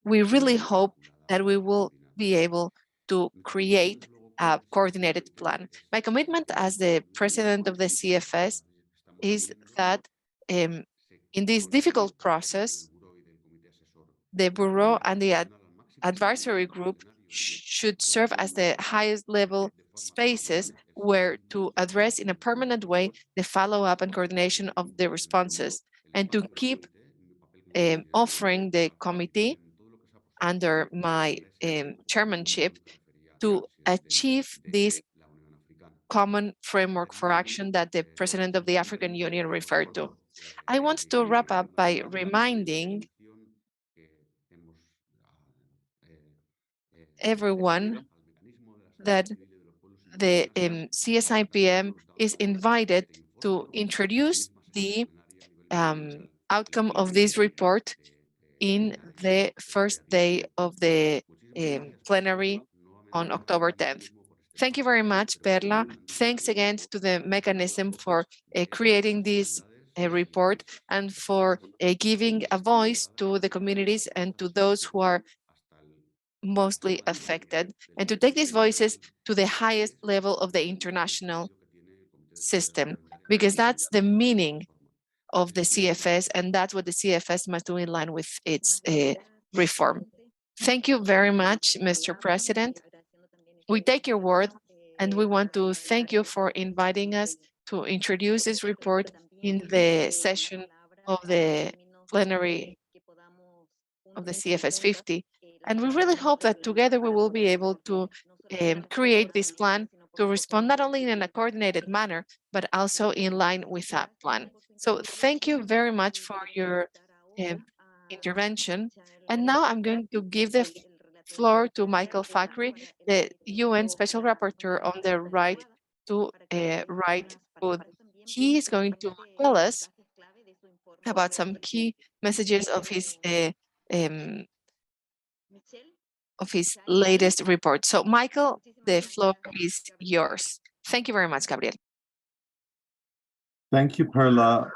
Speaker 2: we really hope that we will be able to create a coordinated plan. My commitment as the president of the CFS is that in this difficult process, the Bureau and the advisory group should serve as the highest level spaces where to address in a permanent way the follow-up and coordination of the responses and to keep offering the committee under my chairmanship to achieve this common framework for action that the president of the African Union referred to. I want to wrap up by reminding everyone that the CSIPM is invited to introduce the outcome of this report in the first day of the plenary on October 10th. Thank you very much, Perla. Thanks again to the mechanism for creating this report and for giving a voice to the communities and to those who are mostly affected, and to take these voices to the highest level of the international system, because that's the meaning of the CFS, and that's what the CFS must do in line with its reform. Thank you very much, Mr. President. We take your word, and we want to thank you for inviting us to introduce this report in the session of the plenary of the CFS 50. And we really hope that together we will be able to create this plan to respond not only in a coordinated manner, but also in line with that plan. So thank you very much for your intervention. And now I'm going to give the floor to Michael Fakhri, the UN Special Rapporteur on the right to right food. He is going to tell us about some key messages of his latest report. So Michael, the floor is yours. Thank you very much, Gabriel.
Speaker 11: Thank you, Perla.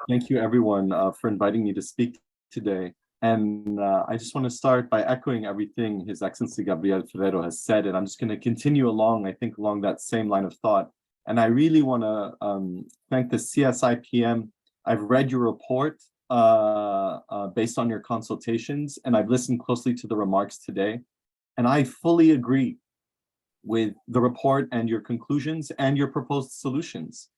Speaker 11: Thank you, everyone, for inviting me to speak today. And I just want to start by echoing everything His Excellency Gabriel Ferrero has said. And I'm just going to continue along, I think, along that same line of thought. And I really want to thank the CSIPM. I've read your report based on your consultations, and I've listened closely to the remarks today. And I fully agree with the report and your conclusions and your proposed solutions.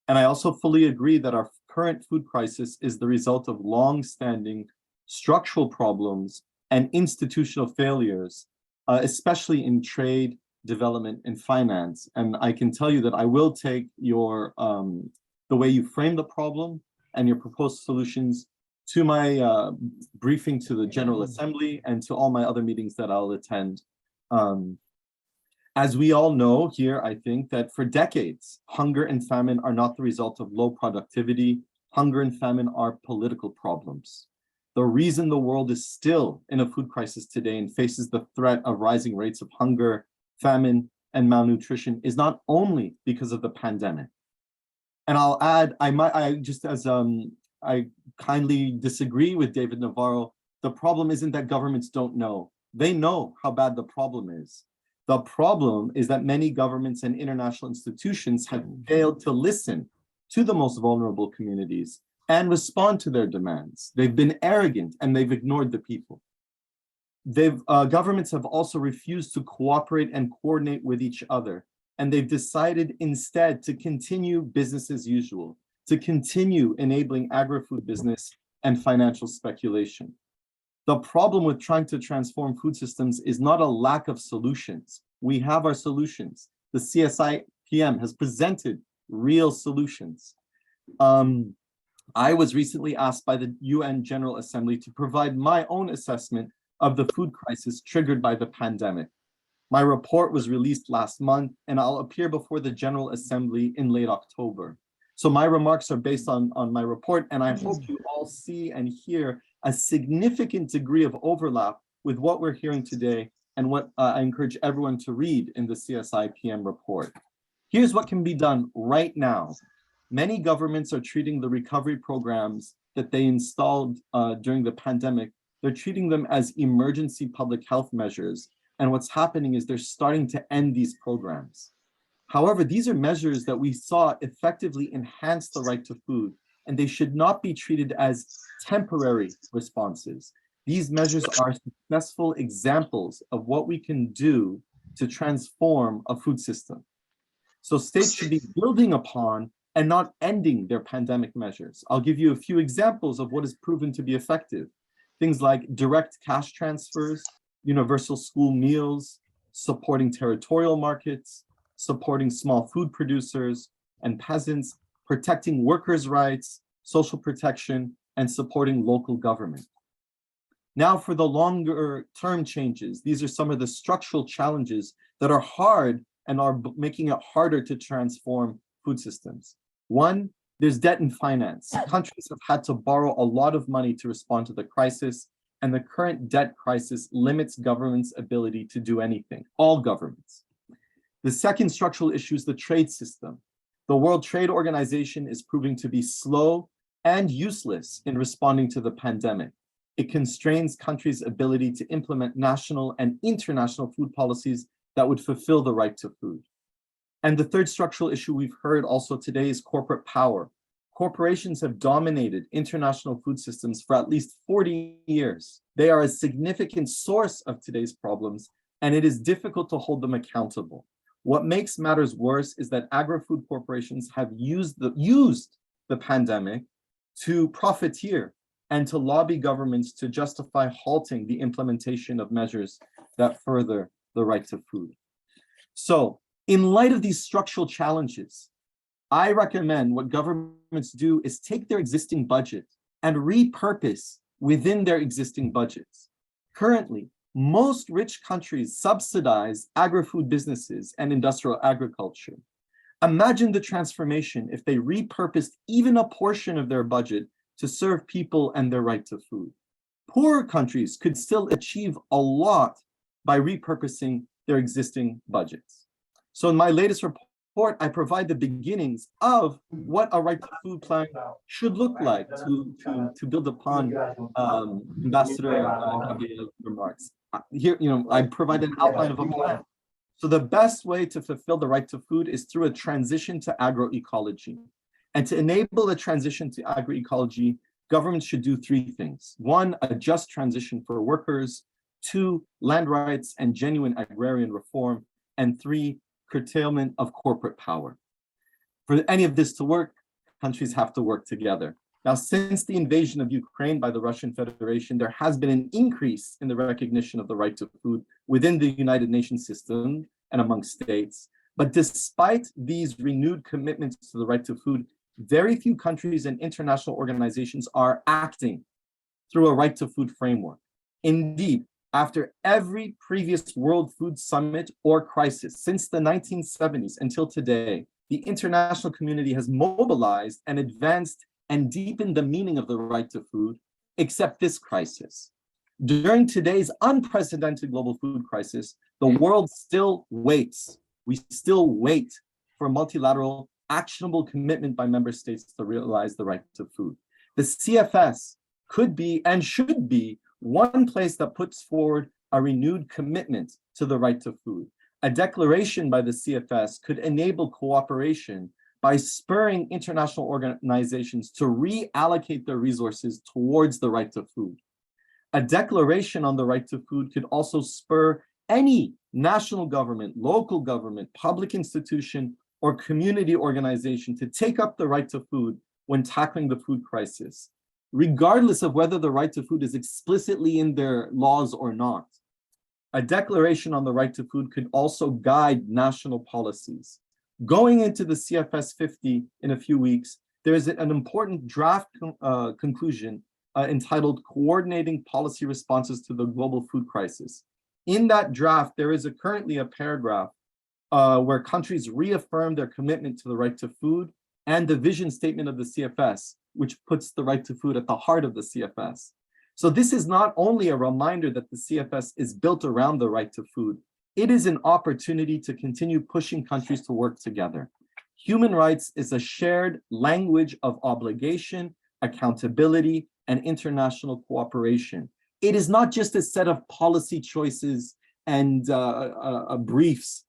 Speaker 11: And I also fully agree that our current food crisis is the result of long-standing structural problems and institutional failures, especially in trade, development, and finance. And I can tell you that I will take your the way you frame the problem and your proposed solutions to my briefing to the General Assembly and to all my other meetings that I'll attend. As we all know here, I think that for decades, hunger and famine are not the result of low productivity. Hunger and famine are political problems. The reason the world is still in a food crisis today and faces the threat of rising rates of hunger, famine, and malnutrition is not only because of the pandemic. And I'll add, I kindly disagree with David Navarro. The problem isn't that governments don't know. They know how bad the problem is. The problem is that many governments and international institutions have failed to listen to the most vulnerable communities and respond to their demands. They've been arrogant and they've ignored the people. Governments have also refused to cooperate and coordinate with each other. And they've decided instead to continue business as usual, to continue enabling agri-food business and financial speculation. The problem with trying to transform food systems is not a lack of solutions. We have our solutions. The CSIPM has presented real solutions. I was recently asked by the UN General Assembly to provide my own assessment of the food crisis triggered by the pandemic. My report was released last month, and I'll appear before the General Assembly in late October. So my remarks are based on my report, and I hope you all see and hear a significant degree of overlap with what we're hearing today and what I encourage everyone to read in the CSIPM report. Here's what can be done right now. Many governments are treating the recovery programs that they installed during the pandemic, they're treating them as emergency public health measures. And what's happening is they're starting to end these programs. However, these are measures that we saw effectively enhance the right to food, and they should not be treated as temporary responses. These measures are successful examples of what we can do to transform a food system. So states should be building upon and not ending their pandemic measures. I'll give you a few examples of what is proven to be effective. Things like direct cash transfers, universal school meals, supporting territorial markets, supporting small food producers and peasants, protecting workers' rights, social protection, and supporting local government. Now for the longer term changes, these are some of the structural challenges that are hard and are making it harder to transform food systems. One, there's debt and finance. Countries have had to borrow a lot of money to respond to the crisis, and the current debt crisis limits governments' ability to do anything, all governments. The second structural issue is the trade system. The World Trade Organization is proving to be slow and useless in responding to the pandemic. It constrains countries' ability to implement national and international food policies that would fulfill the right to food. And the third structural issue we've heard also today is corporate power. Corporations have dominated international food systems for at least 40 years. They are a significant source of today's problems, and it is difficult to hold them accountable. What makes matters worse is that agri-food corporations have used the pandemic to profiteer and to lobby governments to justify halting the implementation of measures that further the right to food. So, in light of these structural challenges, I recommend what governments do is take their existing budget and repurpose within their existing budgets. Currently, most rich countries subsidize agri-food businesses and industrial agriculture. Imagine the transformation if they repurposed even a portion of their budget to serve people and their right to food. Poorer countries could still achieve a lot by repurposing their existing budgets. So in my latest report, I provide the beginnings of what a right to food plan should look like to build upon Ambassador Gabriel's remarks. Here, I provide an outline of a plan. So the best way to fulfill the right to food is through a transition to agroecology. And to enable a transition to agroecology, governments should do three things. One, a just transition for workers. Two, land rights and genuine agrarian reform. And three, curtailment of corporate power. For any of this to work, countries have to work together. Now, since the invasion of Ukraine by the Russian Federation, there has been an increase in the recognition of the right to food within the United Nations system and among states. But despite these renewed commitments to the right to food, very few countries and international organizations are acting through a right to food framework. Indeed, after every previous World Food Summit or crisis since the 1970s until today, the international community has mobilized and advanced and deepened the meaning of the right to food, except this crisis. During today's unprecedented global food crisis, the world still waits. We still wait for multilateral, actionable commitment by member states to realize the right to food. The CFS could be and should be one place that puts forward a renewed commitment to the right to food. A declaration by the CFS could enable cooperation by spurring international organizations to reallocate their resources towards the right to food. A declaration on the right to food could also spur any national government, local government, public institution, or community organization to take up the right to food when tackling the food crisis, regardless of whether the right to food is explicitly in their laws or not. A declaration on the right to food could also guide national policies. Going into the CFS 50 in a few weeks, there is an important draft conclusion entitled Coordinating Policy Responses to the Global Food Crisis. In that draft, there is currently a paragraph where countries reaffirm their commitment to the right to food and the vision statement of the CFS, which puts the right to food at the heart of the CFS. So this is not only a reminder that the CFS is built around the right to food, it is an opportunity to continue pushing countries to work together. Human rights is a shared language of obligation, accountability, and international cooperation. It is not just a set of policy choices and briefs.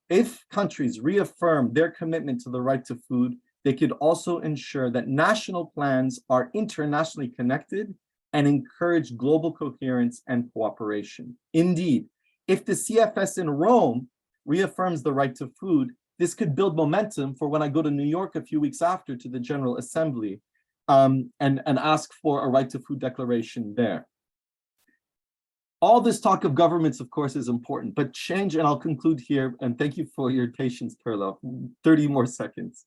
Speaker 11: If countries reaffirm their commitment to the right to food, they could also ensure that national plans are internationally connected and encourage global coherence and cooperation. Indeed, if the CFS in Rome reaffirms the right to food, this could build momentum for when I go to New York a few weeks after to the General Assembly and ask for a right to food declaration there. All this talk of governments, of course, is important, but change, and I'll conclude here, and thank you for your patience, Perla, 30 more seconds.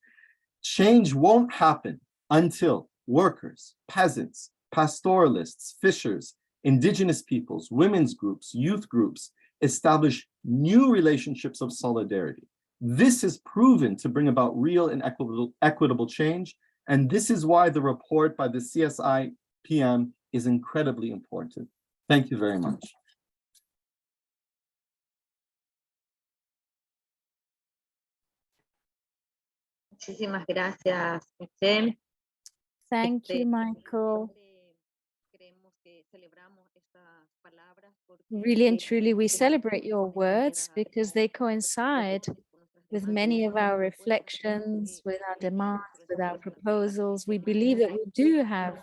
Speaker 11: Change won't happen until workers, peasants, pastoralists, fishers, Indigenous peoples, women's groups, youth groups establish new relationships of solidarity. This is proven to bring about real and equitable change, and this is why the report by the CSIPM is incredibly important. Thank you very much.
Speaker 6: Muchísimas gracias, José.
Speaker 8: Thank you, Michael. Really and truly, we celebrate your words because they coincide with many of our reflections, with our demands, with our proposals. We believe that we do have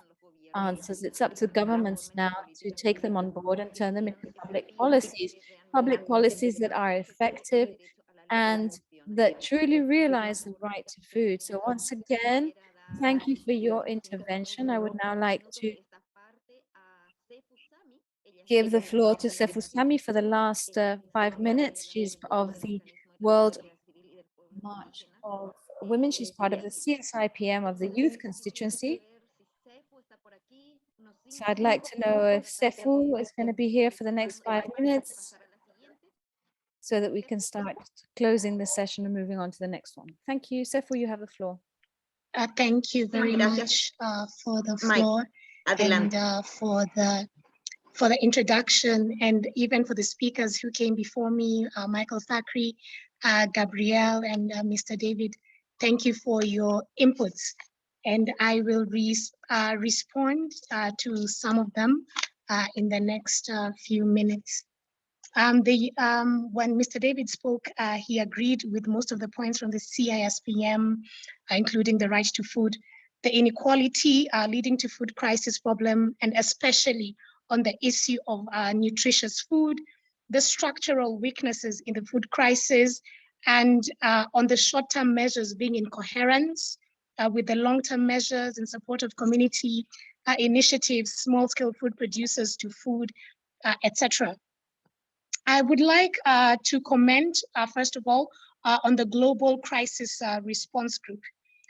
Speaker 8: answers. It's up to governments now to take them on board and turn them into public policies that are effective and that truly realize the right to food. So once again, thank you for your intervention. I would now like to give the floor to Sefusami for the last 5 minutes. She's of the World March of Women. She's part of the CSIPM of the Youth Constituency. So I'd like to know if Sefu is going to be here for the next 5 minutes so that we can start closing the session and moving on to the next one. Thank you. Sefu, you have the floor.
Speaker 12: Thank you very much for the floor and for the introduction, and even for the speakers who came before me, Michael Thackeray, Gabrielle, and Mr. David. Thank you for your inputs. And I will respond to some of them in the next few minutes. When Mr. David spoke, he agreed with most of the points from the CISPM, including the right to food, the inequality leading to food crisis problem, and especially on the issue of nutritious food, the structural weaknesses in the food crisis, and on the short-term measures being in coherence with the long-term measures in support of community initiatives, small-scale food producers to food, etc. I would like to comment, first of all, on the Global Crisis Response Group.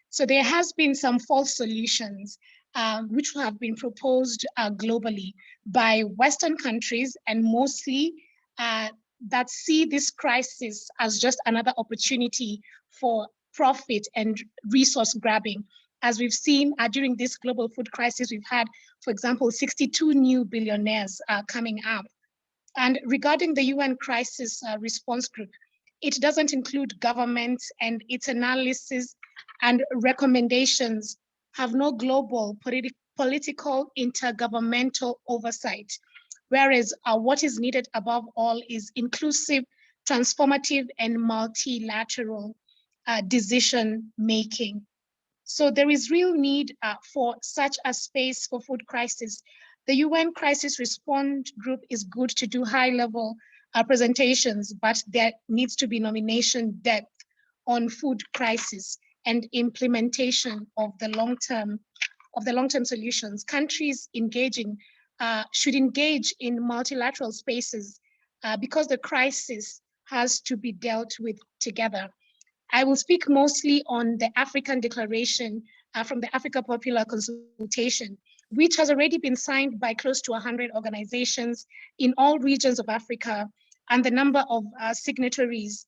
Speaker 12: So there has been some false solutions which have been proposed globally by Western countries, and mostly that see this crisis as just another opportunity for profit and resource grabbing. As we've seen during this global food crisis, we've had, for example, 62 new billionaires coming up. And regarding the UN Crisis Response Group, it doesn't include governments, and its analysis and recommendations have no global political intergovernmental oversight. Whereas what is needed above all is inclusive, transformative, and multilateral decision making. So there is real need for such a space for food crisis. The UN Crisis Response Group is good to do high-level presentations, but there needs to be nomination depth on food crisis and implementation of the long-term solutions. Countries engaging should engage in multilateral spaces because the crisis has to be dealt with together. I will speak mostly on the African Declaration from the Africa Popular Consultation, which has already been signed by close to 100 organizations in all regions of Africa, and the number of signatories,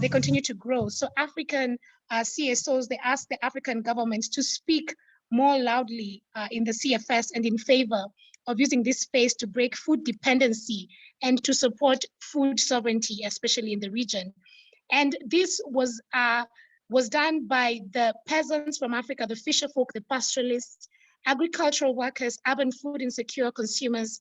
Speaker 12: they continue to grow. So African CSOs, they ask the African governments to speak more loudly in the CFS and in favor of using this space to break food dependency and to support food sovereignty, especially in the region. And this was done by the peasants from Africa, the fisher folk, the pastoralists, agricultural workers, urban food insecure consumers,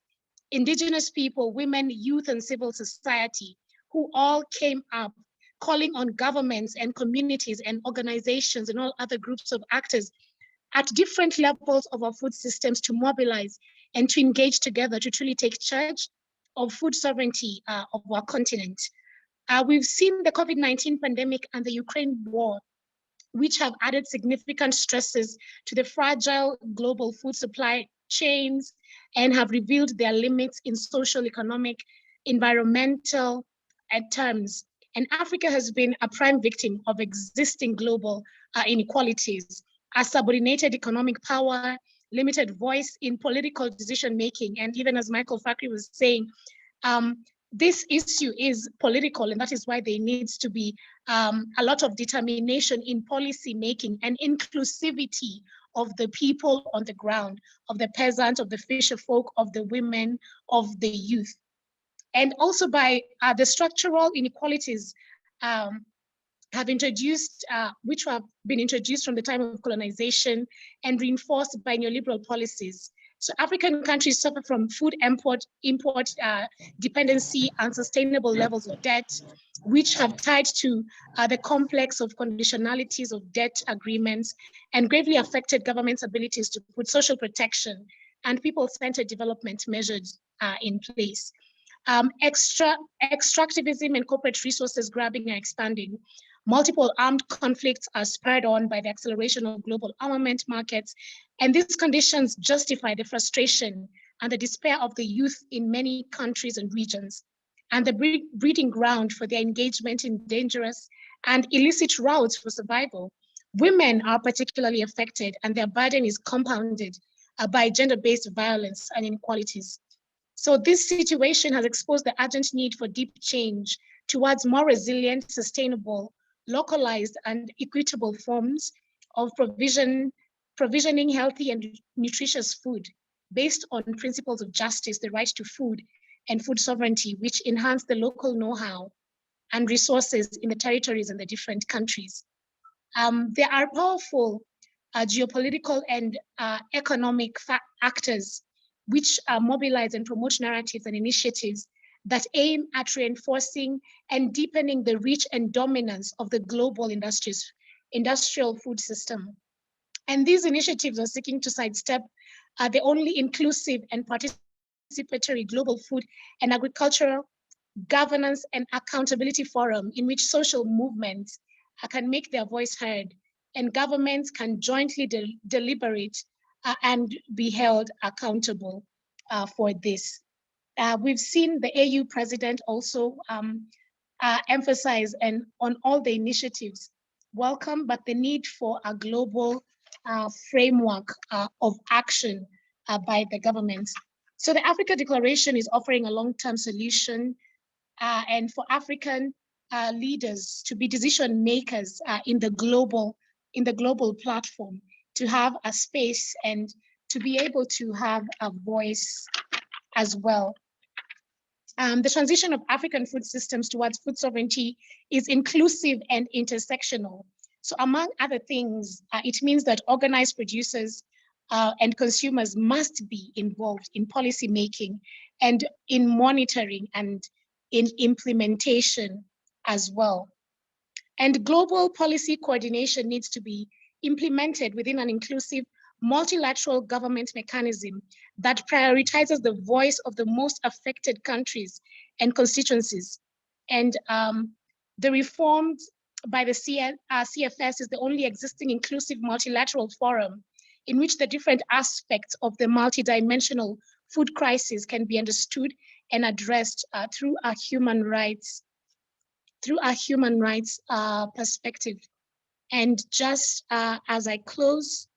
Speaker 12: indigenous people, women, youth, and civil society, who all came up calling on governments and communities and organizations and all other groups of actors at different levels of our food systems to mobilize and to engage together to truly take charge of food sovereignty of our continent. We've seen the COVID-19 pandemic and the Ukraine war, which have added significant stresses to the fragile global food supply chains and have revealed their limits in social, economic, environmental terms. And Africa has been a prime victim of existing global inequalities, a subordinated economic power, limited voice in political decision making. And even as Michael Fakri was saying, this issue is political, and that is why there needs to be a lot of determination in policy making and inclusivity of the people on the ground, of the peasant, of the fisher folk, of the women, of the youth. And also by the structural inequalities which have been introduced from the time of colonization and reinforced by neoliberal policies. So African countries suffer from food import dependency, unsustainable levels of debt, which have tied to the complex of conditionalities of debt agreements and gravely affected governments' abilities to put social protection and people-centered development measures in place. Extractivism and corporate resources grabbing are expanding. Multiple armed conflicts are spurred on by the acceleration of global armament markets, and these conditions justify the frustration and the despair of the youth in many countries and regions, and the breeding ground for their engagement in dangerous and illicit routes for survival. Women are particularly affected, and their burden is compounded by gender-based violence and inequalities. So this situation has exposed the urgent need for deep change towards more resilient, sustainable, localized and equitable forms of provisioning healthy and nutritious food based on principles of justice, the right to food and food sovereignty, which enhance the local know-how and resources in the territories and the different countries. There are powerful geopolitical and economic actors which mobilize and promote narratives and initiatives that aim at reinforcing and deepening the reach and dominance of the global industrial food system. And these initiatives are seeking to sidestep the only inclusive and participatory global food and agricultural governance and accountability forum in which social movements can make their voice heard and governments can jointly deliberate and be held accountable for this. We've seen the AU president also emphasize on all the initiatives welcome, but the need for a global framework of action by the government. So the Africa Declaration is offering a long-term solution and for African leaders to be decision makers in the global platform, to have a space and to be able to have a voice as well. The transition of African food systems towards food sovereignty is inclusive and intersectional. So among other things, it means that organized producers and consumers must be involved in policy making and in monitoring and in implementation as well. And global policy coordination needs to be implemented within an inclusive multilateral government mechanism that prioritizes the voice of the most affected countries and constituencies. And the reforms by the CFS is the only existing inclusive multilateral forum in which the different aspects of the multidimensional food crisis can be understood and addressed through a human rights perspective. And just as I close,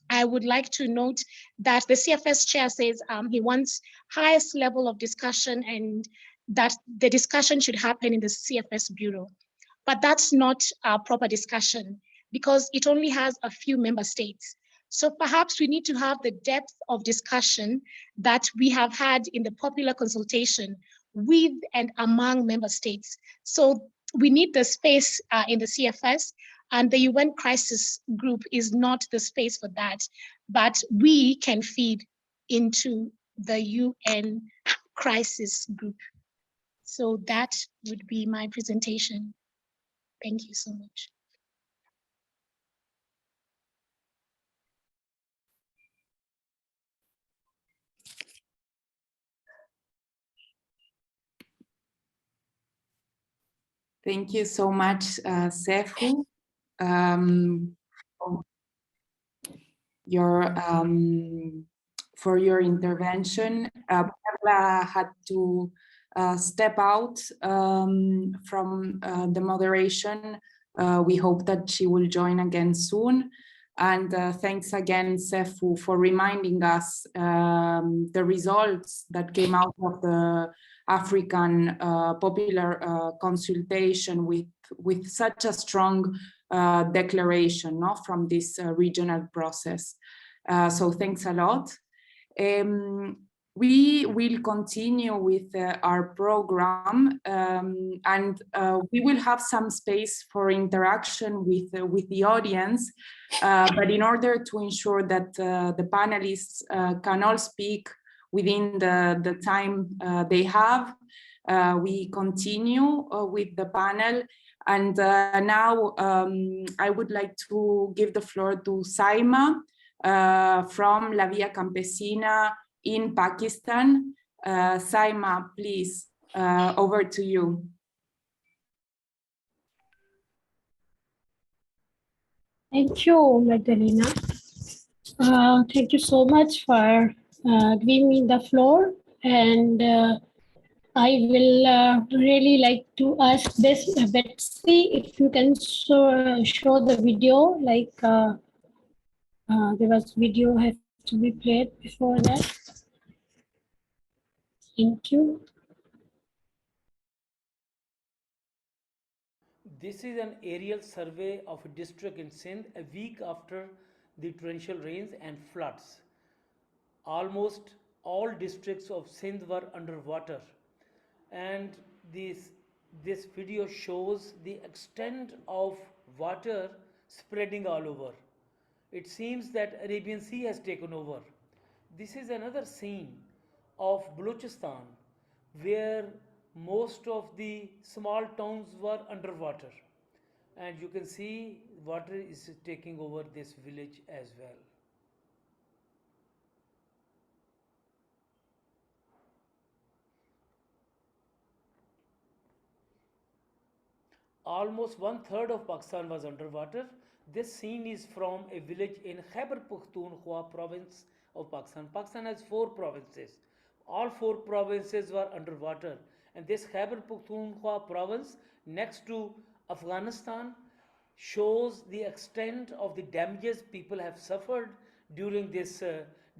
Speaker 12: I would like to note that the CFS chair says he wants highest level of discussion and that the discussion should happen in the CFS Bureau. But that's not a proper discussion because it only has a few member states. So perhaps we need to have the depth of discussion that we have had in the popular consultation with and among member states. So we need the space in the CFS, and the UN crisis group is not the space for that, but we can feed into the UN crisis group. So that would be my presentation. Thank you so much.
Speaker 13: Thank you so much, Sefu, for your intervention. Perla had to step out from the moderation. We hope that she will join again soon. And thanks again, Sefu, for reminding us the results that came out of the African popular consultation with such a strong declaration, no, from this regional process. So thanks a lot. We will continue with our program, and we will have some space for interaction with the audience. But in order to ensure that the panelists can all speak within the time they have, we continue with the panel. And now I would like to give the floor to Saima from La Via Campesina in Pakistan. Saima, please, over to you.
Speaker 14: Thank you, Magdalena. Thank you so much for giving me the floor. And I will really like to ask Betsy if you can show the video, like there was video have to be played before that. Thank you.
Speaker 15: This is an aerial survey of a district in Sindh a week after the torrential rains and floods. Almost all districts of Sindh were underwater, and this video shows the extent of water spreading all over. It seems that Arabian Sea has taken over. This is another scene of Balochistan, where most of the small towns were underwater, and you can see water is taking over this village as well. Almost 1/3 of Pakistan was underwater. This scene is from a village in Khyber Pakhtunkhwa province of Pakistan. Pakistan has 4 provinces. All 4 provinces were underwater, and this Khyber Pakhtunkhwa province next to Afghanistan shows the extent of the damages people have suffered during this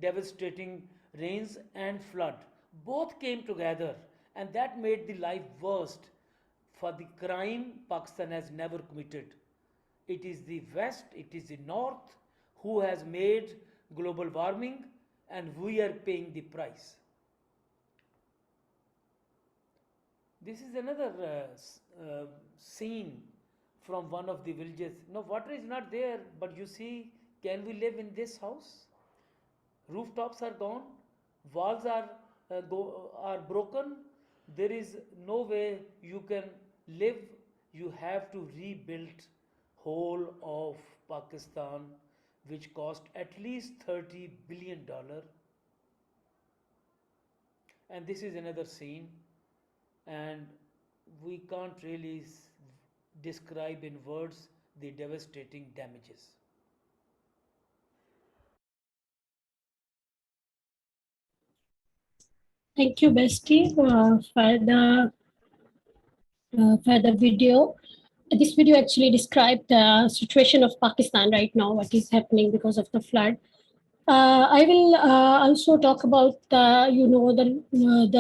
Speaker 15: devastating rains and flood. Both came together, and that made the life worst for the crime Pakistan has never committed. It is the West, it is the North who has made global warming, and we are paying the price. This is another scene from one of the villages. No, water is not there, but you see, can we live in this house? Rooftops are gone, walls are broken. There is no way you can live. You have to rebuild whole of Pakistan, which cost at least $30 billion. And this is another scene, and we can't really describe in words the devastating damages.
Speaker 14: Thank you, Bestie, for the video. This video actually described the situation of Pakistan right now, what is happening because of the flood. I will also talk about the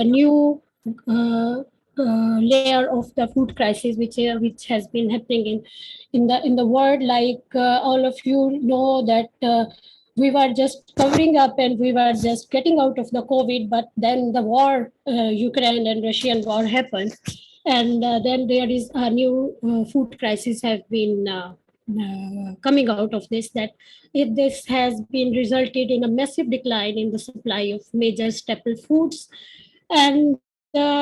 Speaker 14: new layer of the food crisis, which has been happening in the world. Like all of you know that we were just covering up and we were just getting out of the COVID, but then the war, Ukraine and Russian war happened, and then there is a new food crisis have been coming out of this. This has been resulted in a massive decline in the supply of major staple foods, and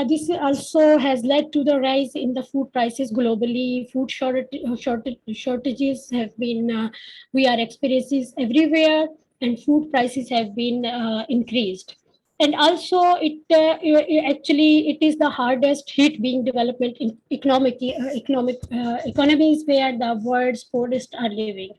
Speaker 14: this also has led to the rise in the food prices globally. Food shortages have been, we are experiencing everywhere, and food prices have been increased. And also, it is the hardest hit being development in economies where the world's poorest are living.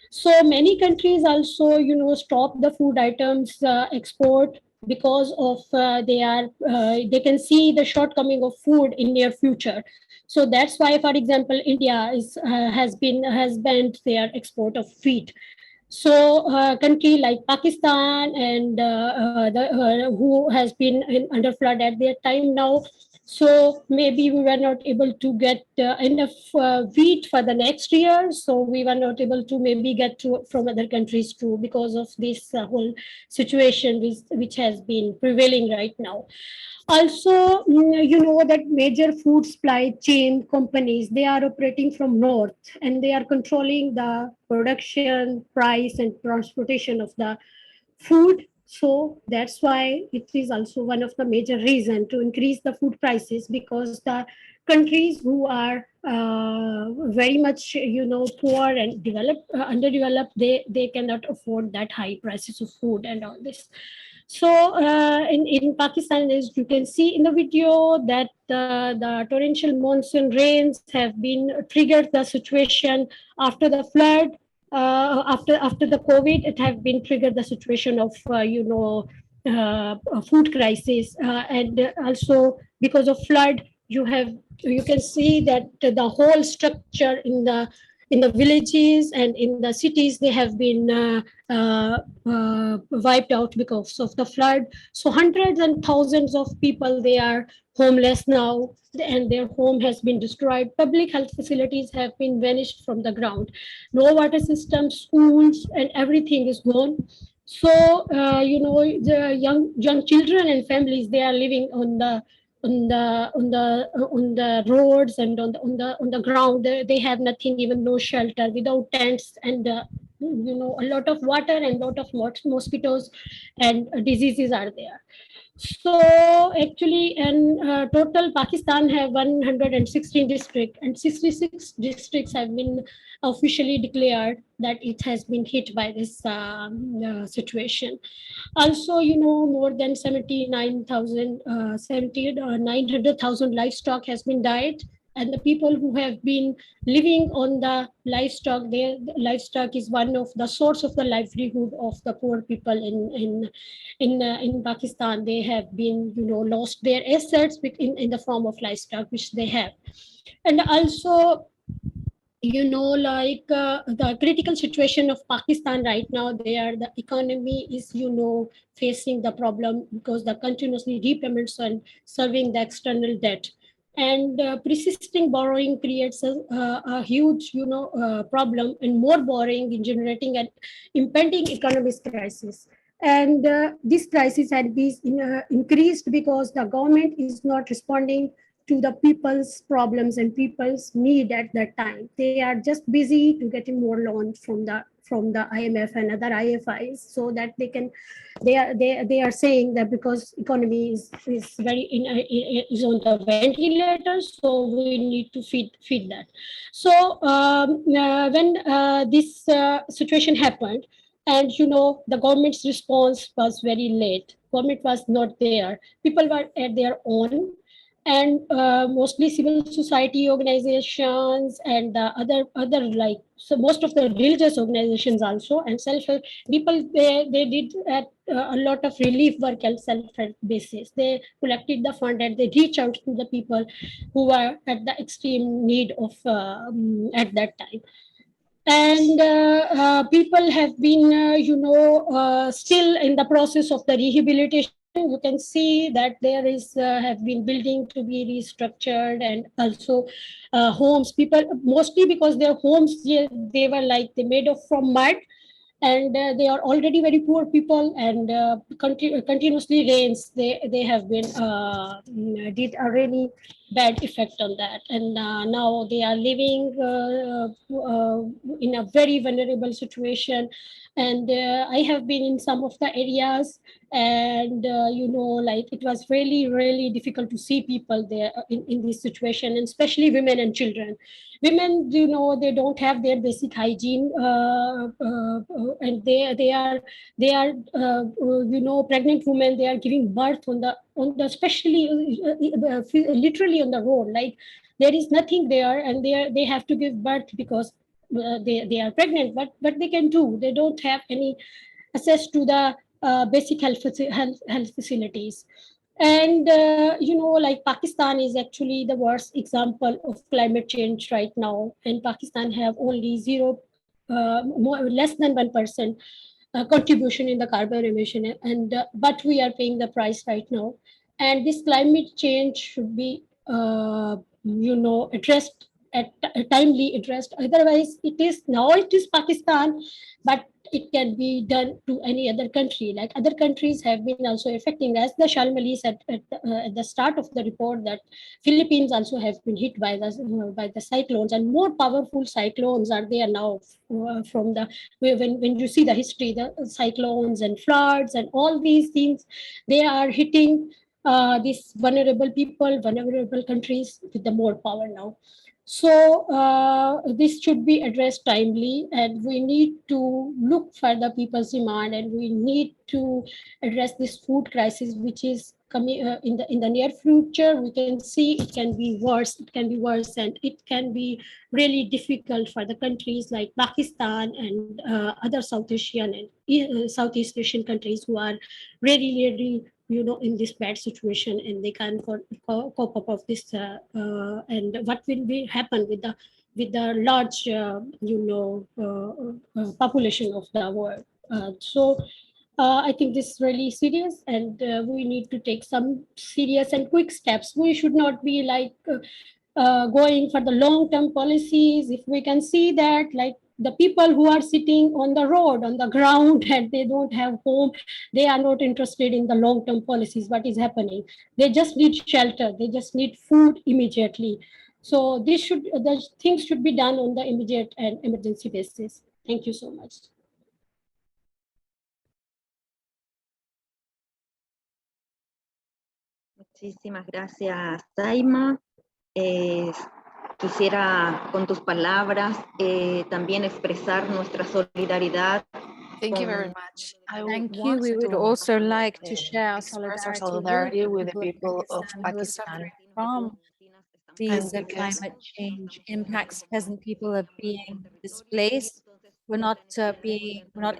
Speaker 14: So many countries also, stop the food items export because of they can see the shortcoming of food in their future. So that's why, for example, India has banned their export of wheat. So country like Pakistan and who has been under flood at their time now. So maybe we were not able to get enough wheat for the next year. So we were not able to maybe get to from other countries too because of this whole situation which has been prevailing right now. Also, you know that major food supply chain companies, they are operating from north and they are controlling the production, price and transportation of the food. So that's why it is also one of the major reason to increase the food prices, because the countries who are very much poor and underdeveloped, they cannot afford that high prices of food and all this. So in Pakistan, as you can see in the video, that the torrential monsoon rains have been triggered the situation after the flood. After the COVID, it have been triggered the situation of a food crisis, and also because of flood, you can see that the whole structure in the villages and in the cities, they have been wiped out because of the flood. So hundreds and thousands of people, they are homeless now, and their home has been destroyed. Public health facilities have been vanished from the ground. No water system, schools, and everything is gone. So the young children and families, they are living on the roads and on the ground. They have nothing, even no shelter, without tents, and a lot of water and lot of mosquitoes and diseases are there. So actually, in total, Pakistan have 116 districts, and 66 districts have been officially declared that it has been hit by this situation. Also, more than 900,000 livestock has been died, and the people who have been living on the livestock, their livestock is one of the source of the livelihood of the poor people in Pakistan. They have been lost their assets in the form of livestock which they have. And also, the critical situation of Pakistan right now, the economy is facing the problem because the continuously repayments and serving the external debt, and persisting borrowing creates a huge problem, and more borrowing in generating an impending economic crisis. And this crisis had been increased because the government is not responding to the people's problems and people's need at that time. They are just busy to getting more loans from the IMF and other IFIs, so that they are saying that because economy is is on the ventilator, so we need to feed that. So when this situation happened, and the government's response was very late. Government was not there. People were at their own, and mostly civil society organizations and other like, so most of the religious organizations also, and self-help people, they did a lot of relief work and self-help basis. They collected the fund and they reach out to the people who were at the extreme need of at that time. And people have been still in the process of the rehabilitation. You can see that there is have been building to be restructured, and also homes, people mostly because their homes, they were like they made of from mud, and they are already very poor people, and continuously rains, they have been did a really bad effect on that, and now they are living in a very vulnerable situation. And I have been in some of the areas, and like it was really difficult to see people there in this situation, and especially women and children. Women, they don't have their basic hygiene, and they are pregnant women, they are giving birth on the especially literally on the road, like there is nothing there, and they have to give birth because they are pregnant. But they can do, they don't have any access to the basic health facilities. And like Pakistan is actually the worst example of climate change right now, and Pakistan have only less than 1% contribution in the carbon emission, and but we are paying the price right now. And this climate change should be, addressed timely addressed. Otherwise, it is Pakistan, but it can be done to any other country. Like other countries have been also affecting, as the Shalmali said at the start of the report, that Philippines also have been hit by the cyclones, and more powerful cyclones are there now from the when you see the history, the cyclones and floods and all these things, they are hitting these vulnerable people, vulnerable countries with the more power now. So this should be addressed timely, and we need to look for the people's demand, and we need to address this food crisis, which is coming in the near future. We can see it can be worse. It can be worse, and it can be really difficult for the countries like Pakistan and other South Asian and Southeast Asian countries who are really in this bad situation, and they can't cope up of this. And what will be happen with the large, population of the world? So I think this is really serious, and we need to take some serious and quick steps. We should not be like going for the long-term policies. If we can see that, like the people who are sitting on the road, on the ground, and they don't have home, they are not interested in the long-term policies. What is happening? They just need shelter. They just need food immediately. So the things should be done on the immediate and emergency basis. Thank you so much.
Speaker 6: Muchísimas gracias, Saima. Quisiera con tus palabras también expresar nuestra solidaridad.
Speaker 2: Thank you very much.
Speaker 8: Thank you. We would also like to share our solidarity
Speaker 2: with the people of Pakistan
Speaker 8: from these climate change impacts. Peasant people are being displaced. We're not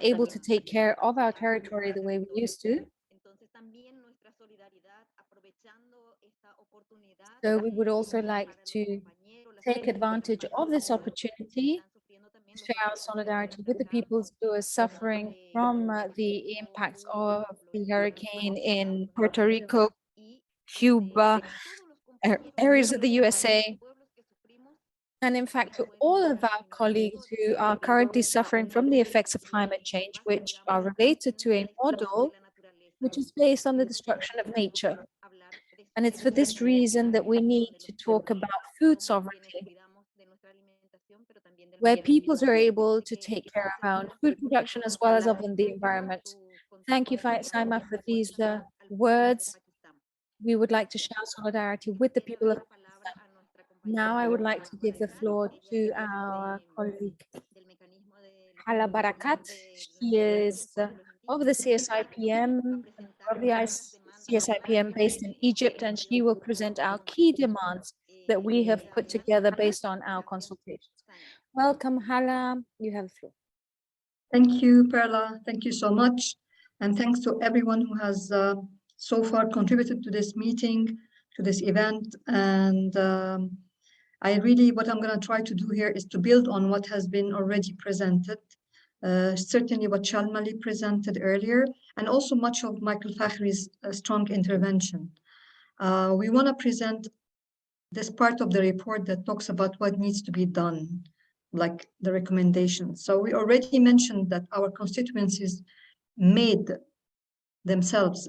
Speaker 8: able to take care of our territory the way we used to. So we would also like to take advantage of this opportunity to share our solidarity with the peoples who are suffering from the impacts of the hurricane in Puerto Rico, Cuba, areas of the USA, and in fact to all of our colleagues who are currently suffering from the effects of climate change, which are related to a model which is based on the destruction of nature. And it's for this reason that we need to talk about food sovereignty, where peoples are able to take care of our own food production as well as of the environment. Thank you, Saima, for these words. We would like to share solidarity with the people of Pakistan. Now I would like to give the floor to our colleague, Hala Barakat. She is of the CSIPM, of the CSIPM based in Egypt, and she will present our key demands that we have put together based on our consultations. Welcome, Hala. You have the floor.
Speaker 16: Thank you, Perla. Thank you so much. And thanks to everyone who has so far contributed to this meeting, to this event. And what I'm going to try to do here is to build on what has been already presented. Certainly what Shalmali presented earlier, and also much of Michael Fakhri's strong intervention. We want to present this part of the report that talks about what needs to be done, like the recommendations. So we already mentioned that our constituencies made themselves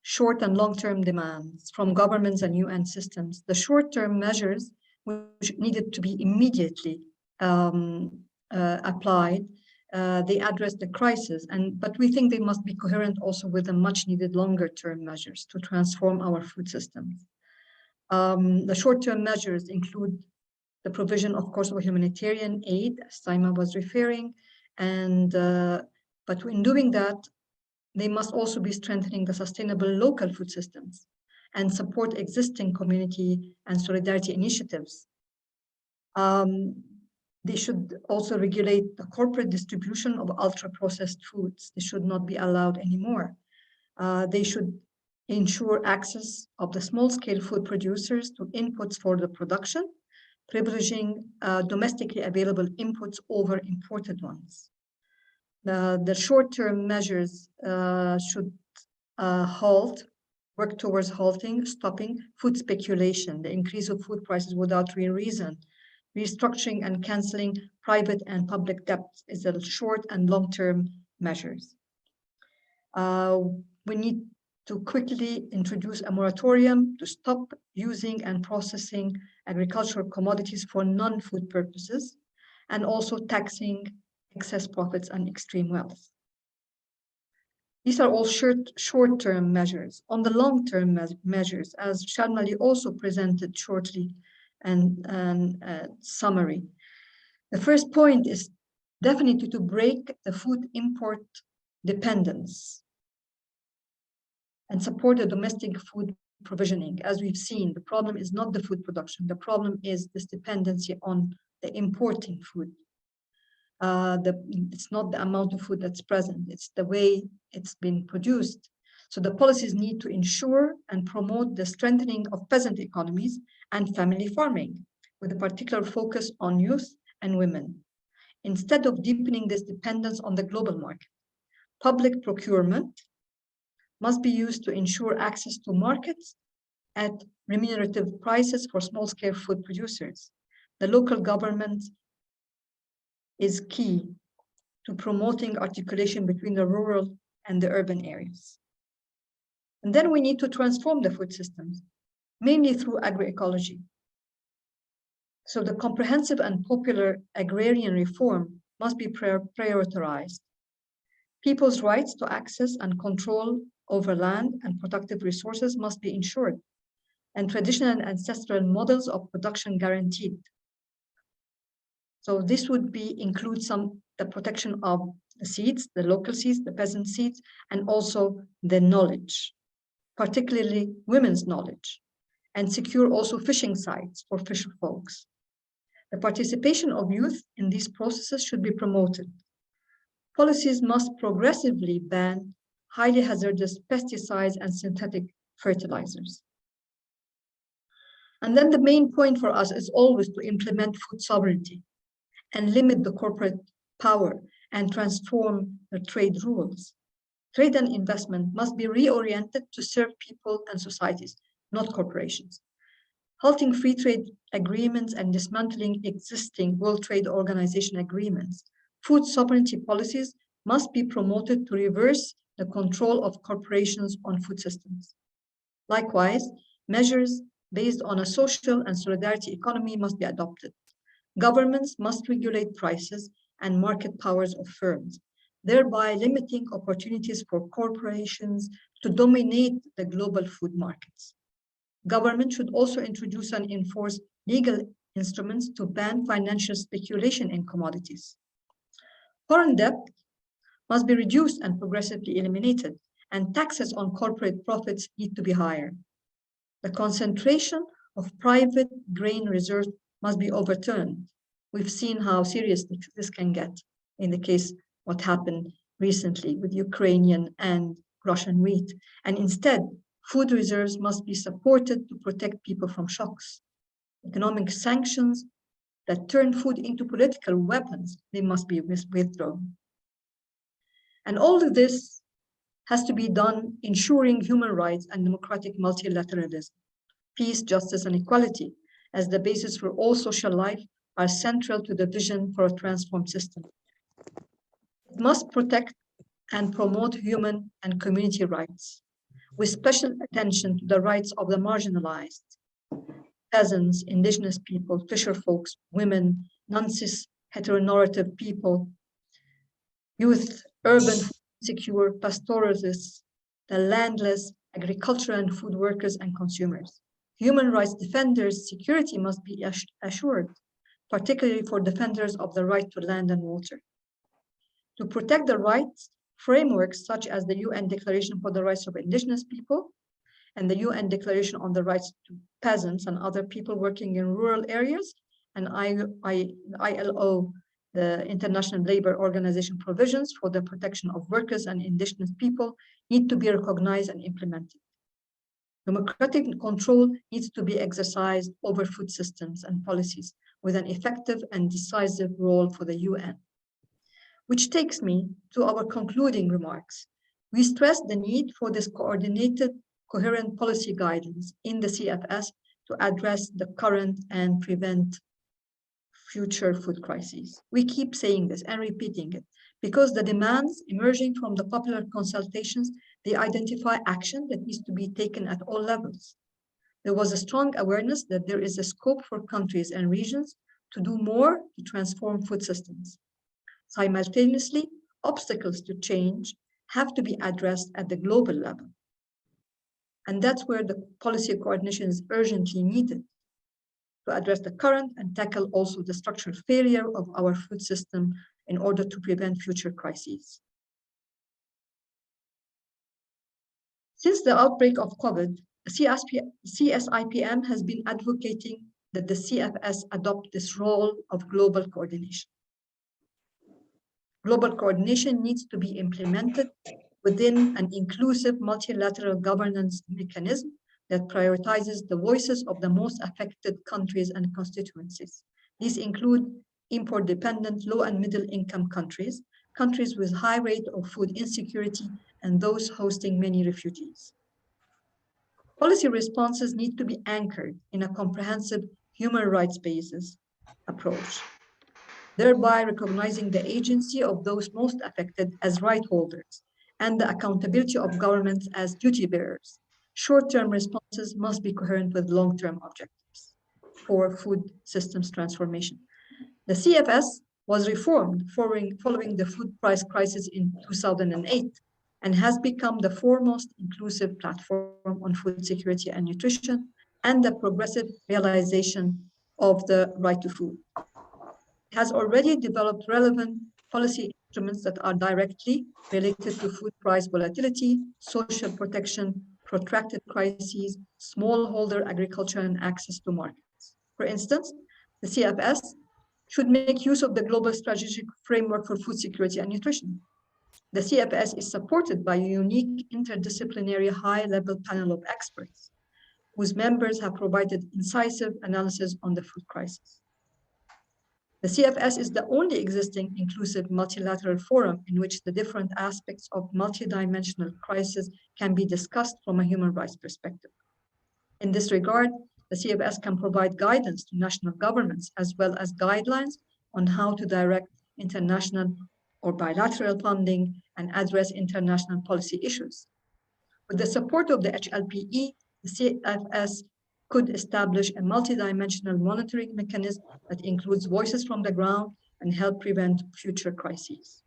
Speaker 16: short and long-term demands from governments and UN systems. The short-term measures which needed to be immediately applied, they address the crisis, but we think they must be coherent also with the much-needed longer-term measures to transform our food systems. The short-term measures include the provision, of course, of humanitarian aid, as Saima was referring, but in doing that, they must also be strengthening the sustainable local food systems and support existing community and solidarity initiatives. They should also regulate the corporate distribution of ultra-processed foods. They should not be allowed anymore. They should ensure access of the small-scale food producers to inputs for the production privileging domestically available inputs over imported ones. The short-term measures should work towards stopping food speculation, the increase of food prices without real reason. Restructuring and canceling private and public debt is the short and long-term measures. We need to quickly introduce a moratorium to stop using and processing agricultural commodities for non-food purposes, and also taxing excess profits and extreme wealth. These are all short-term measures. On the long-term measures, as Sharmali also presented shortly and summary, the first point is definitely to break the food import dependence and support the domestic food provisioning. As we've seen, the problem is not the food production. The problem is this dependency on the importing food. It's not the amount of food that's present, it's the way it's been produced. So the policies need to ensure and promote the strengthening of peasant economies and family farming, with a particular focus on youth and women, instead of deepening this dependence on the global market. Public procurement must be used to ensure access to markets at remunerative prices for small-scale food producers. The local government is key to promoting articulation between the rural and the urban areas. And then we need to transform the food systems, mainly through agroecology. So the comprehensive and popular agrarian reform must be prioritized. People's rights to access and control over land and productive resources must be ensured, and traditional and ancestral models of production guaranteed. So this would include the protection of the seeds, the local seeds, the peasant seeds, and also the knowledge, particularly women's knowledge, and secure also fishing sites for fisher folks. The participation of youth in these processes should be promoted. Policies must progressively ban highly hazardous pesticides and synthetic fertilizers. And then the main point for us is always to implement food sovereignty and limit the corporate power and transform the trade rules. Trade and investment must be reoriented to serve people and societies, not corporations. Halting free trade agreements and dismantling existing World Trade Organization agreements. Food sovereignty policies must be promoted to reverse the control of corporations on food systems. Likewise, measures based on a social and solidarity economy must be adopted. Governments must regulate prices and market powers of firms, thereby limiting opportunities for corporations to dominate the global food markets. Government should also introduce and enforce legal instruments to ban financial speculation in commodities. Foreign debt must be reduced and progressively eliminated, and taxes on corporate profits need to be higher. The concentration of private grain reserves must be overturned. We've seen how serious this can get in the case what happened recently with Ukrainian and Russian wheat. And instead, food reserves must be supported to protect people from shocks. Economic sanctions that turn food into political weapons, they must be withdrawn. And all of this has to be done ensuring human rights and democratic multilateralism. Peace, justice, and equality as the basis for all social life are central to the vision for a transformed system. It must protect and promote human and community rights, with special attention to the rights of the marginalized, peasants, indigenous people, fisher folks, women, non-cis heteronormative people, youth, urban, secure, pastoralists, the landless, agricultural and food workers and consumers. Human rights defenders' security must be assured, particularly for defenders of the right to land and water. To protect the rights, frameworks such as the UN Declaration for the Rights of Indigenous People and the UN Declaration on the Rights to Peasants and other people working in rural areas, and ILO, the International Labour Organization provisions for the protection of workers and indigenous people, need to be recognized and implemented. Democratic control needs to be exercised over food systems and policies with an effective and decisive role for the UN. Which takes me to our concluding remarks. We stress the need for this coordinated, coherent policy guidance in the CFS to address the current and prevent future food crises. We keep saying this and repeating it because the demands emerging from the popular consultations, they identify action that needs to be taken at all levels. There was a strong awareness that there is a scope for countries and regions to do more to transform food systems. Simultaneously, obstacles to change have to be addressed at the global level. And that's where the policy coordination is urgently needed to address the current and tackle also the structural failure of our food system in order to prevent future crises. Since the outbreak of COVID, CSIPM has been advocating that the CFS adopt this role of global coordination. Global coordination needs to be implemented within an inclusive multilateral governance mechanism that prioritizes the voices of the most affected countries and constituencies. These include import-dependent, low and middle-income countries, countries with high rate of food insecurity, and those hosting many refugees. Policy responses need to be anchored in a comprehensive human rights basis approach, thereby recognizing the agency of those most affected as right holders and the accountability of governments as duty bearers. Short-term responses must be coherent with long-term objectives for food systems transformation. The CFS was reformed following the food price crisis in 2008 and has become the foremost inclusive platform on food security and nutrition and the progressive realization of the right to food. It has already developed relevant policy instruments that are directly related to food price volatility, social protection, protracted crises, smallholder agriculture, and access to markets. For instance, the CFS should make use of the global strategic framework for food security and nutrition. The CFS is supported by a unique interdisciplinary high-level panel of experts whose members have provided incisive analysis on the food crisis. The CFS is the only existing inclusive multilateral forum in which the different aspects of multidimensional crisis can be discussed from a human rights perspective. In this regard, the CFS can provide guidance to national governments as well as guidelines on how to direct international or bilateral funding and address international policy issues. With the support of the HLPE, the CFS could establish a multidimensional monitoring mechanism that includes voices from the ground and help prevent future crises.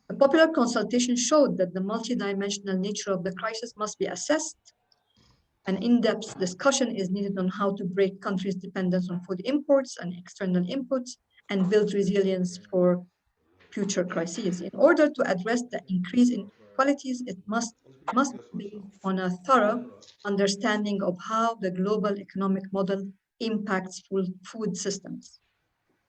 Speaker 16: The popular consultation showed that the multidimensional nature of the crisis must be assessed. An in-depth discussion is needed on how to break countries' dependence on food imports and external inputs and build resilience for future crises. In order to address the increase in inequalities, it must be on a thorough understanding of how the global economic model impacts food systems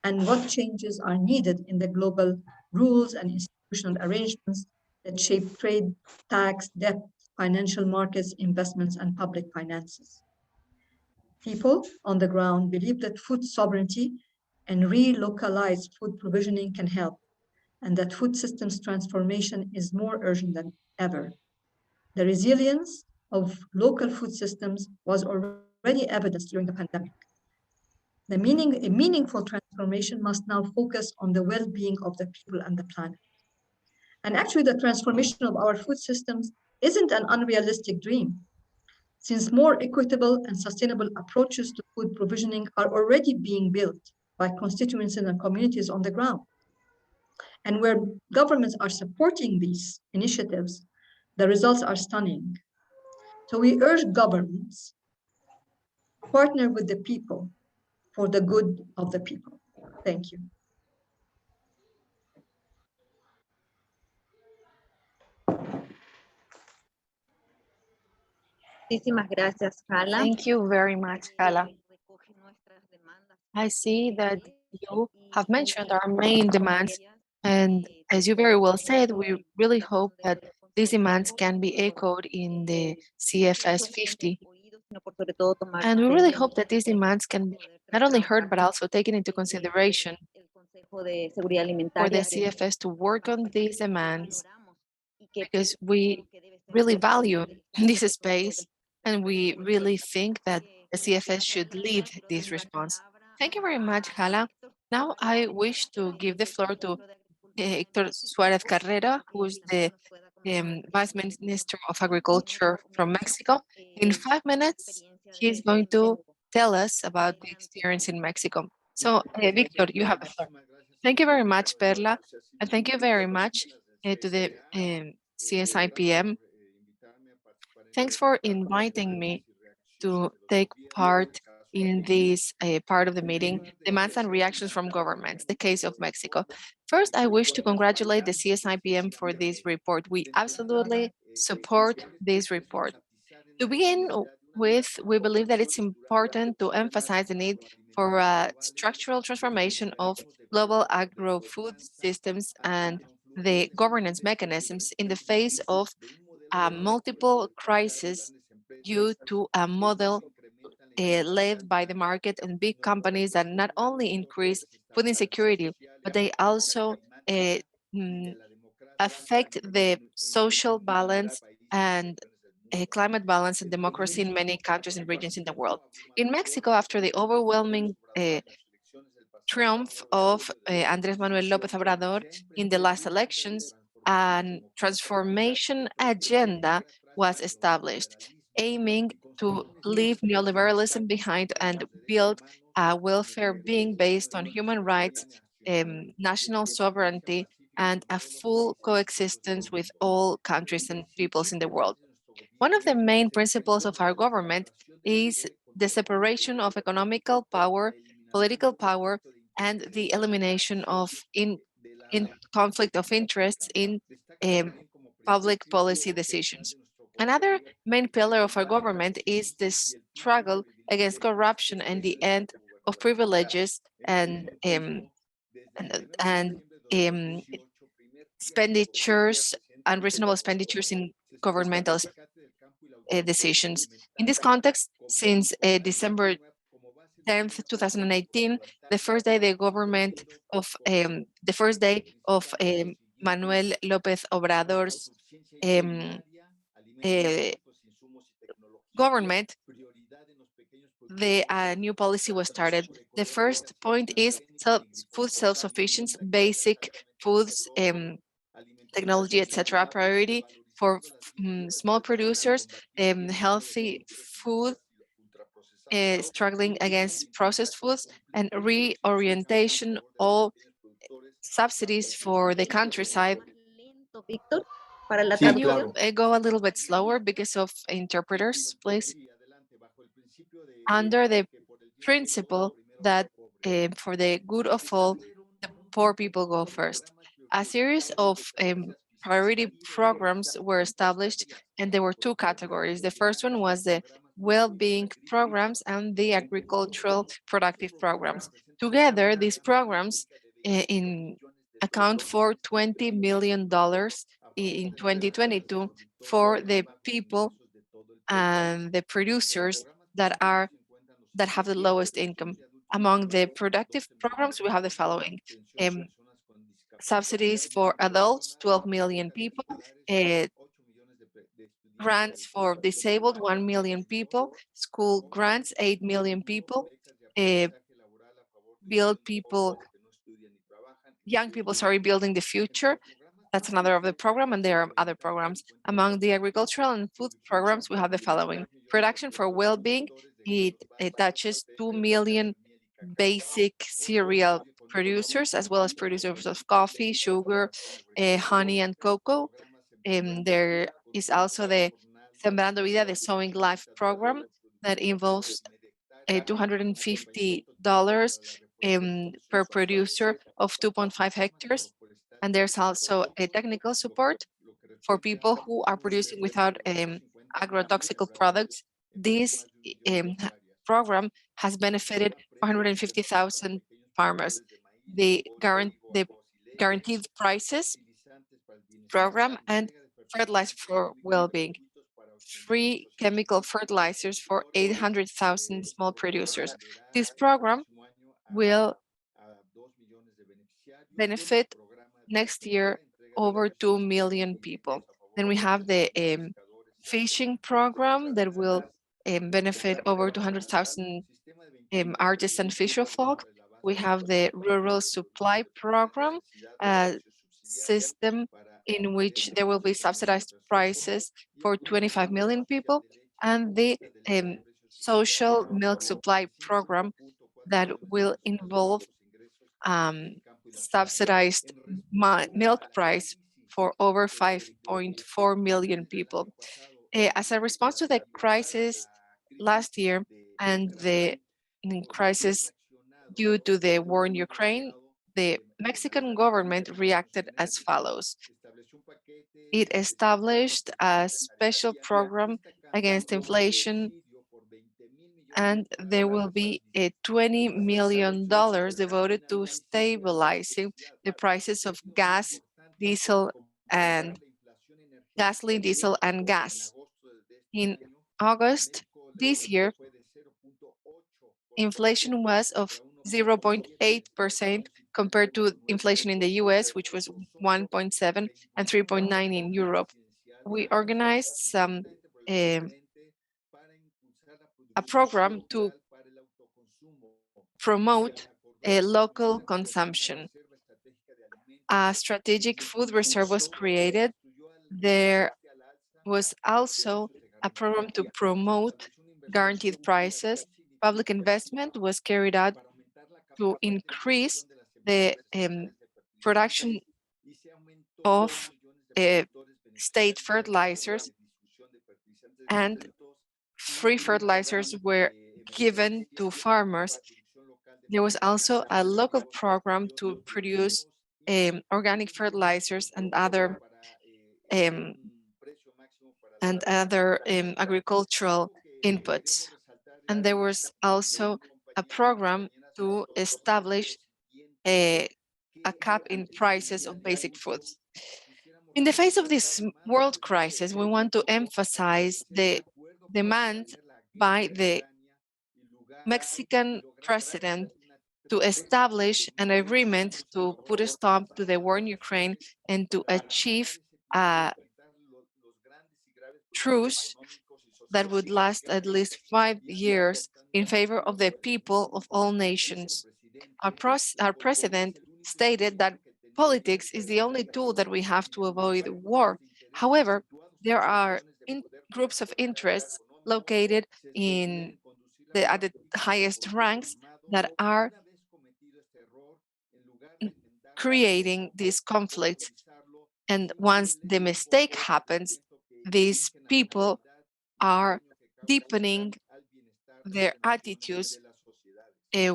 Speaker 16: and what changes are needed in the global rules and institutional arrangements that shape trade, tax, debt, financial markets, investments, and public finances. People on the ground believe that food sovereignty and relocalized food provisioning can help, and that food systems transformation is more urgent than ever. The resilience of local food systems was already evidenced during the pandemic. A meaningful transformation must now focus on the well-being of the people and the planet. And actually, the transformation of our food systems isn't an unrealistic dream, since more equitable and sustainable approaches to food provisioning are already being built by constituencies and communities on the ground. And where governments are supporting these initiatives, the results are stunning. So we urge governments to partner with the people for the good of the people. Thank you.
Speaker 2: Thank you very much, Hala. I see that you have mentioned our main demands, and as you very well said, we really hope that these demands can be echoed in the CFS 50. And we really hope that these demands can be not only heard, but also taken into consideration for the CFS to work on these demands, because we really value this space and we really think that the CFS should lead this response. Thank you very much, Hala. Now I wish to give the floor to Héctor Suárez Carrera, who is the Vice Minister of Agriculture from Mexico. In 5 minutes, he's going to tell us about the experience in Mexico. So, Victor, you have the floor. Thank you very much, Perla, and thank you very much to the CSIPM. Thanks for inviting me to take part in this part of the meeting, demands and reactions from governments, the case of Mexico. First, I wish to congratulate the CSIPM for this report. We absolutely support this report. To begin with, we believe that it's important to emphasize the need for a structural transformation of global agro-food systems and the governance mechanisms in the face of multiple crises due to a model led by the market and big companies that not only increase food insecurity, but they also affect the social balance and climate balance and democracy in many countries and regions in the world. In Mexico, after the overwhelming triumph of Andrés Manuel López Obrador in the last elections, a transformation agenda was established, aiming to leave neoliberalism behind and build a welfare being based on human rights, national sovereignty, and a full coexistence with all countries and peoples in the world. One of the main principles of our government is the separation of economical power, political power, and the elimination of in conflict of interests in public policy decisions. Another main pillar of our government is the struggle against corruption and the end of privileges and expenditures, unreasonable expenditures in governmental decisions. In this context, since December 10th, 2018, the first day of Manuel López Obrador's government, the new policy was started. The first point is food self-sufficiency, basic foods, technology, etc., priority for small producers, healthy food, struggling against processed foods, and reorientation all subsidies for the countryside. Can you go a little bit slower because of interpreters, please? Under the principle that for the good of all, the poor people go first. A series of priority programs were established, and there were two categories. The first one was the well-being programs and the agricultural productive programs. Together, these programs account for $20 million in 2022 for the people and the producers that have the lowest income. Among the productive programs, we have the following: subsidies for adults, 12 million people, grants for disabled, 1 million people, school grants, 8 million people, young people, building the future. That's another of the program, and there are other programs. Among the agricultural and food programs, we have the following: production for well-being. It touches 2 million basic cereal producers, as well as producers of coffee, sugar, honey, and cocoa. There is also the Sembrando Vida, the Sowing Life program, that involves $250 per producer of 2.5 hectares. And there's also a technical support for people who are producing without agrotoxical products. This program has benefited 450,000 farmers. The guaranteed prices program and fertilizer for well-being, free chemical fertilizers for 800,000 small producers. This program will benefit next year over 2 million people. Then we have the fishing program that will benefit over 200,000 artisan fisher folk. We have the rural supply program, system in which there will be subsidized prices for 25 million people, and the social milk supply program that will involve subsidized milk price for over 5.4 million people. As a response to the crisis last year and the crisis due to the war in Ukraine, the Mexican government reacted as follows. It established a special program against inflation, and there will be a $20 million devoted to stabilizing the prices of gas, diesel, and gasoline, diesel, and gas. In August this year, inflation was of 0.8% compared to inflation in the US, which was 1.7 and 3.9 in Europe. We organized a program to promote a local consumption. A strategic food reserve was created. There was also a program to promote guaranteed prices. Public investment was carried out to increase the production of state fertilizers, and free fertilizers were given to farmers. There was also a local program to produce organic fertilizers and other agricultural inputs. And there was also a program to establish a cap in prices of basic foods. In the face of this world crisis, we want to emphasize the demand by the Mexican president to establish an agreement to put a stop to the war in Ukraine and to achieve a truce that would last at least 5 years in favor of the people of all nations. Our president stated that politics is the only tool that we have to avoid war. However, there are groups of interests located at the highest ranks that are creating these conflicts. And once the mistake happens, these people are deepening their attitudes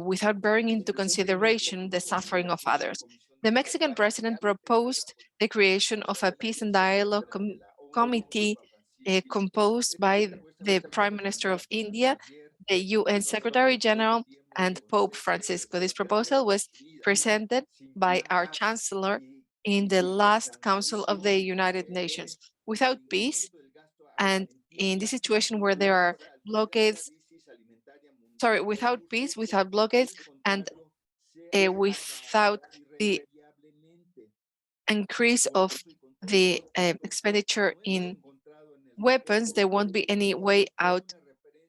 Speaker 2: without bearing into consideration the suffering of others. The Mexican president proposed the creation of a peace and dialogue committee composed by the Prime Minister of India, the UN Secretary General, and Pope Francisco. This proposal was presented by our Chancellor in the last Council of the United Nations. Without peace, and in this situation where there are blockades, without peace, without blockades, and without the increase of the expenditure in weapons, there won't be any way out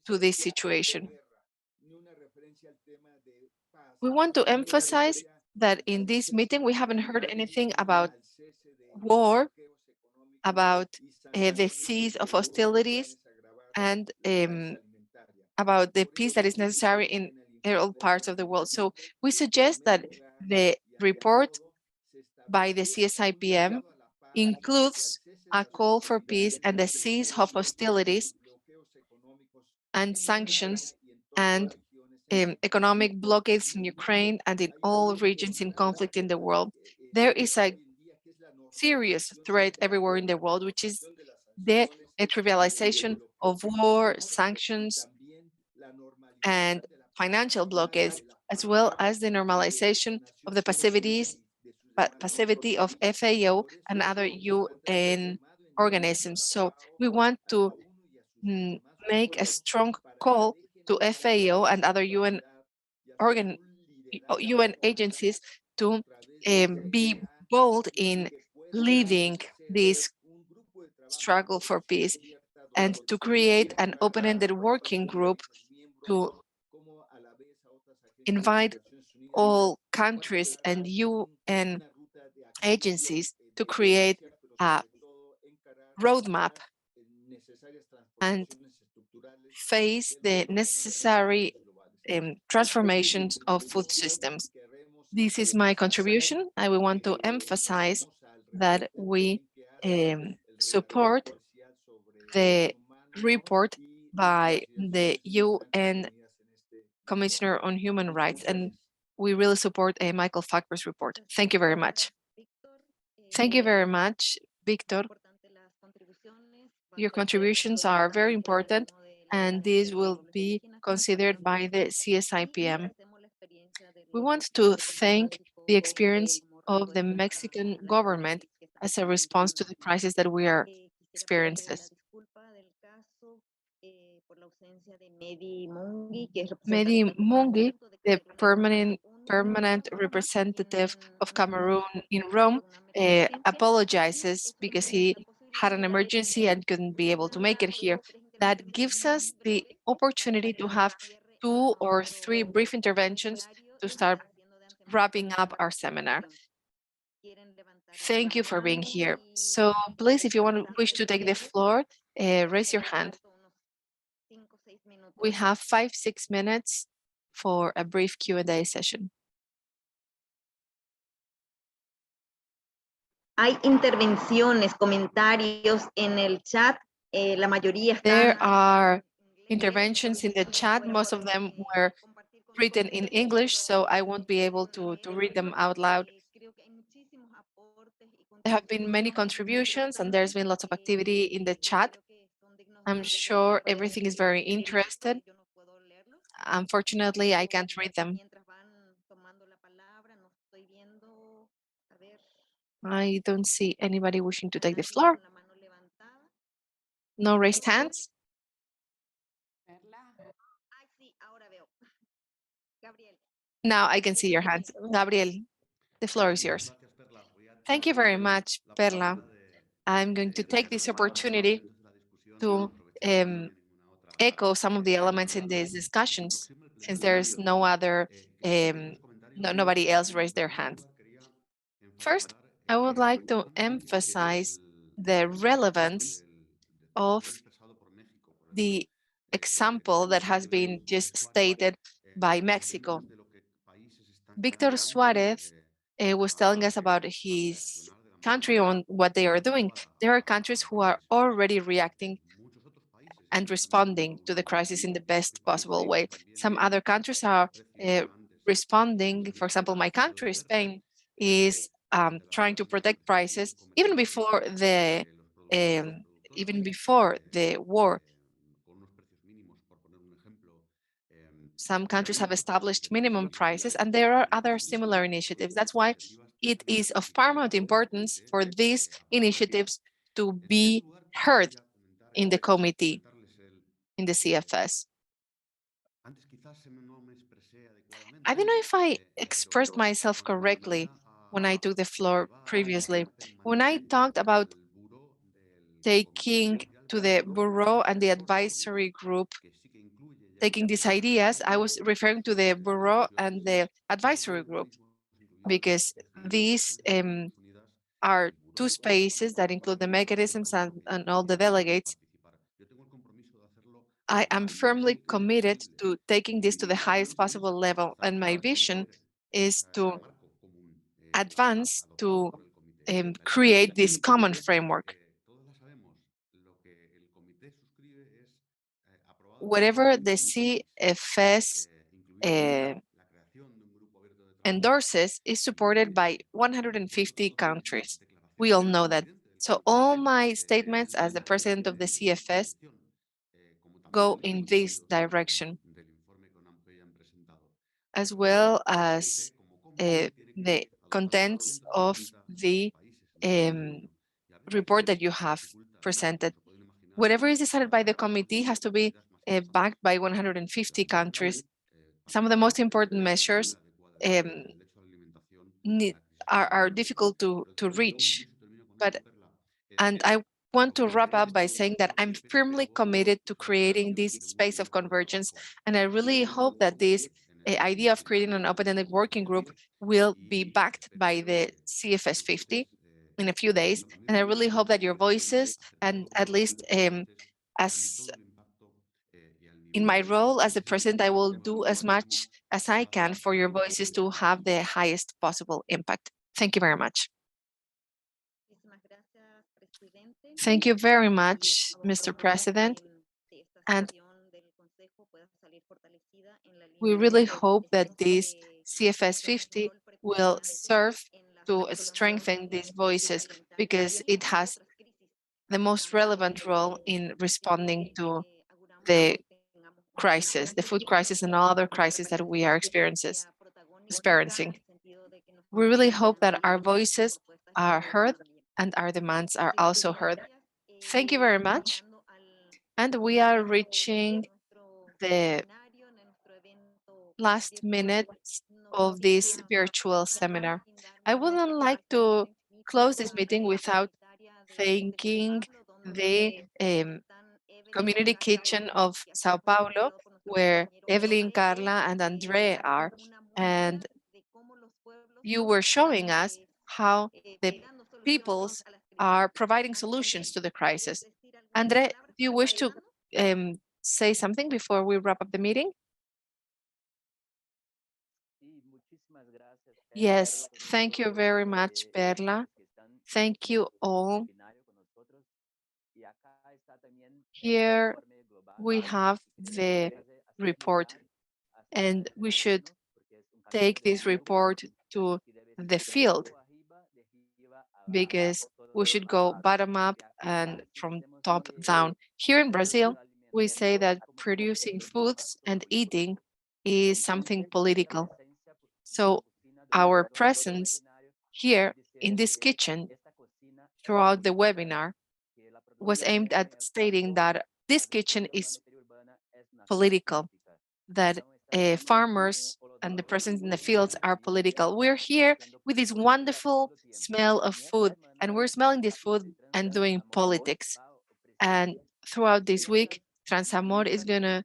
Speaker 2: to this situation. We want to emphasize that in this meeting, we haven't heard anything about war, about the cease of hostilities, and about the peace that is necessary in all parts of the world. So we suggest that the report by the CSIPM includes a call for peace and the cease of hostilities and sanctions and economic blockades in Ukraine and in all regions in conflict in the world. There is a serious threat everywhere in the world, which is the trivialization of war, sanctions, and financial blockades, as well as the normalization of the passivity of FAO and other UN organisms. So we want to make a strong call to FAO and other UN agencies to be bold in leading this struggle for peace and to create an open-ended working group to invite all countries and UN agencies to create a roadmap and face the necessary transformations of food systems. This is my contribution. I will want to emphasize that we support the report by the UN Commissioner on Human Rights, and we really support Michael Facker's report. Thank you very much. Thank you very much, Victor. Your contributions are very important, and this will be considered by the CSIPM. We want to thank the experience of the Mexican government as a response to the crisis that we are experiencing. Mehdi Mungi, the permanent representative of Cameroon in Rome, apologizes because he had an emergency and couldn't be able to make it here. That gives us the opportunity to have 2 or 3 brief interventions to start wrapping up our seminar. Thank you for being here. So please, if you wish to take the floor, raise your hand. We have 5-6 minutes for a brief Q&A session.
Speaker 6: Hay intervenciones, comentarios en el chat. La mayoría están.
Speaker 2: There are interventions in the chat. Most of them were written in English, so I won't be able to read them out loud. There have been many contributions and there's been lots of activity in the chat. I'm sure everything is very interesting. Unfortunately, I can't read them. I don't see anybody wishing to take the floor. No raised hands. Now I can see your hands. Gabriel, the floor is yours. Thank you very much, Perla. I'm going to take this opportunity to echo some of the elements in these discussions, since there's no other, nobody else raised their hand. First, I would like to emphasize the relevance of the example that has been just stated by Mexico. Victor Suarez was telling us about his country on what they are doing. There are countries who are already reacting and responding to the crisis in the best possible way. Some other countries are responding. For example, my country, Spain, is trying to protect prices even before the war. Some countries have established minimum prices, and there are other similar initiatives. That's why it is of paramount importance for these initiatives to be heard in the committee, in the CFS. I don't know if I expressed myself correctly when I took the floor previously. When I talked about taking to the Bureau and the advisory group, taking these ideas, I was referring to the Bureau and the advisory group, because these are 2 spaces that include the mechanisms and all the delegates. I am firmly committed to taking this to the highest possible level, and my vision is to advance to create this common framework. Whatever the CFS endorses is supported by 150 countries. We all know that. So all my statements as the president of the CFS go in this direction, as well as the contents of the report that you have presented. Whatever is decided by the committee has to be backed by 150 countries. Some of the most important measures are difficult to reach, and I want to wrap up by saying that I'm firmly committed to creating this space of convergence, and I really hope that this idea of creating an open-ended working group will be backed by the CFS 50 in a few days, and I really hope that your voices, and at least as in my role as the president, I will do as much as I can for your voices to have the highest possible impact. Thank you very much. Thank you very much, Mr. President. And we really hope that this CFS 50 will serve to strengthen these voices because it has the most relevant role in responding to the crisis, the food crisis and all other crises that we are experiencing. We really hope that our voices are heard and our demands are also heard. Thank you very much. And we are reaching the last minutes of this virtual seminar. I wouldn't like to close this meeting without thanking the community kitchen of Sao Paulo, where Evelyn, Carla, and Andre are. And you were showing us how the peoples are providing solutions to the crisis. Andre, do you wish to say something before we wrap up the meeting? Yes, thank you very much, Perla. Thank you all. Here we have the report, and we should take this report to the field because we should go bottom up and from top down. Here in Brazil, we say that producing foods and eating is something political. So our presence here in this kitchen throughout the webinar was aimed at stating that this kitchen is political, that farmers and the presence in the fields are political. We're here with this wonderful smell of food, and we're smelling this food and doing politics. And throughout this week, Transamor is going to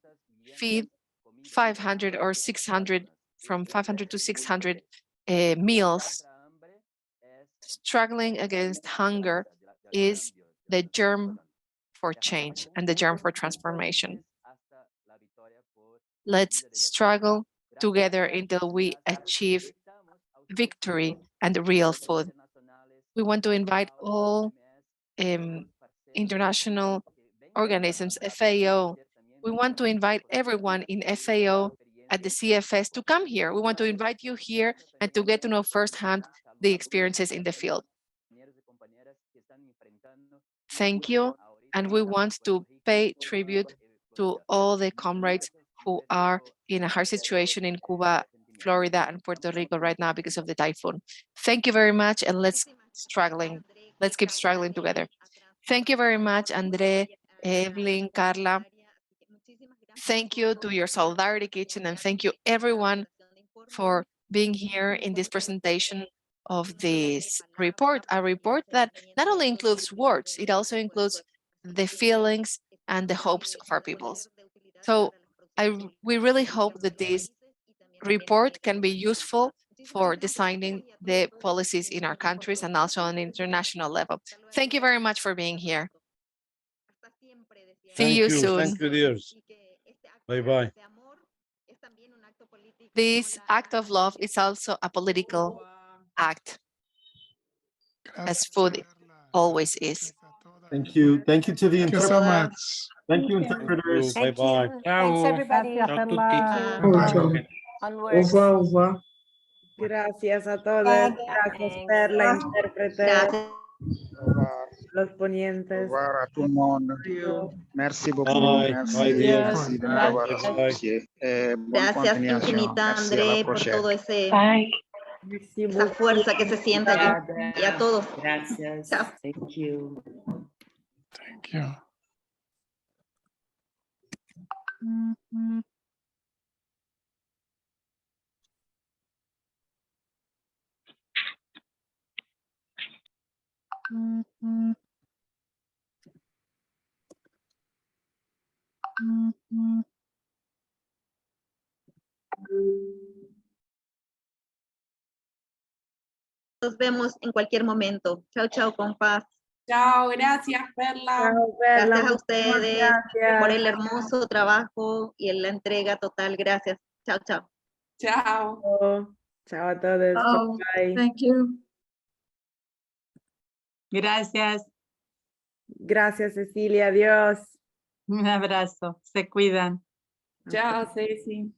Speaker 2: feed 500 or 600, from 500 to 600 meals. Struggling against hunger is the germ for change and the germ for transformation. Let's struggle together until we achieve victory and real food. We want to invite all international organisms, FAO. We want to invite everyone in FAO at the CFS to come here. We want to invite you here and to get to know firsthand the experiences in the field. Thank you, and we want to pay tribute to all the comrades who are in a hard situation in Cuba, Florida, and Puerto Rico right now because of the typhoon. Thank you very much, and let's keep struggling together. Thank you very much, Andre, Evelyn, Carla. Thank you to your Solidarity Kitchen, and thank you everyone for being here in this presentation of this report, a report that not only includes words, it also includes the feelings and the hopes of our peoples. So we really hope that this report can be useful for designing the policies in our countries and also on an international level. Thank you very much for being here. See you soon.
Speaker 17: Thank you, dears. Bye-bye.
Speaker 2: This act of love is also a political act, as food always is.
Speaker 11: Thank you. Thank you to the
Speaker 4: Thank you so
Speaker 11: interpreters.
Speaker 4: much.
Speaker 11: Thank you, interpreters.
Speaker 17: Bye-bye.
Speaker 9: Thanks, everybody. Onwards.
Speaker 18: Au revoir.
Speaker 3: Gracias a todos. Gracias, Perla, intérprete, los ponientes.
Speaker 18: Au revoir à tout le monde. Merci beaucoup.
Speaker 17: Bye.
Speaker 18: Merci.
Speaker 17: Bye, dear.
Speaker 18: Merci de m'avoir associé. Bonne
Speaker 6: Gracias
Speaker 18: continuation.
Speaker 6: infinita,
Speaker 18: Merci, à la
Speaker 6: André, por
Speaker 18: prochaine.
Speaker 6: todo ese esa fuerza que se siente allí. Y a todos.
Speaker 19: Gracias.
Speaker 6: Chao.
Speaker 19: Thank you.
Speaker 18: Thank you.
Speaker 6: Nos vemos en cualquier momento. Chao, chao, con paz.
Speaker 13: Chao, gracias, Perla.
Speaker 6: Gracias a ustedes por el hermoso trabajo y en la entrega total. Gracias. Chao, chao.
Speaker 13: Chao.
Speaker 19: Chao a todos.
Speaker 16: Oh,
Speaker 19: Bye.
Speaker 16: thank you.
Speaker 20: Gracias.
Speaker 19: Gracias, Cecilia. Adiós.
Speaker 20: Un abrazo. Se cuidan.
Speaker 13: Chao, Ceci.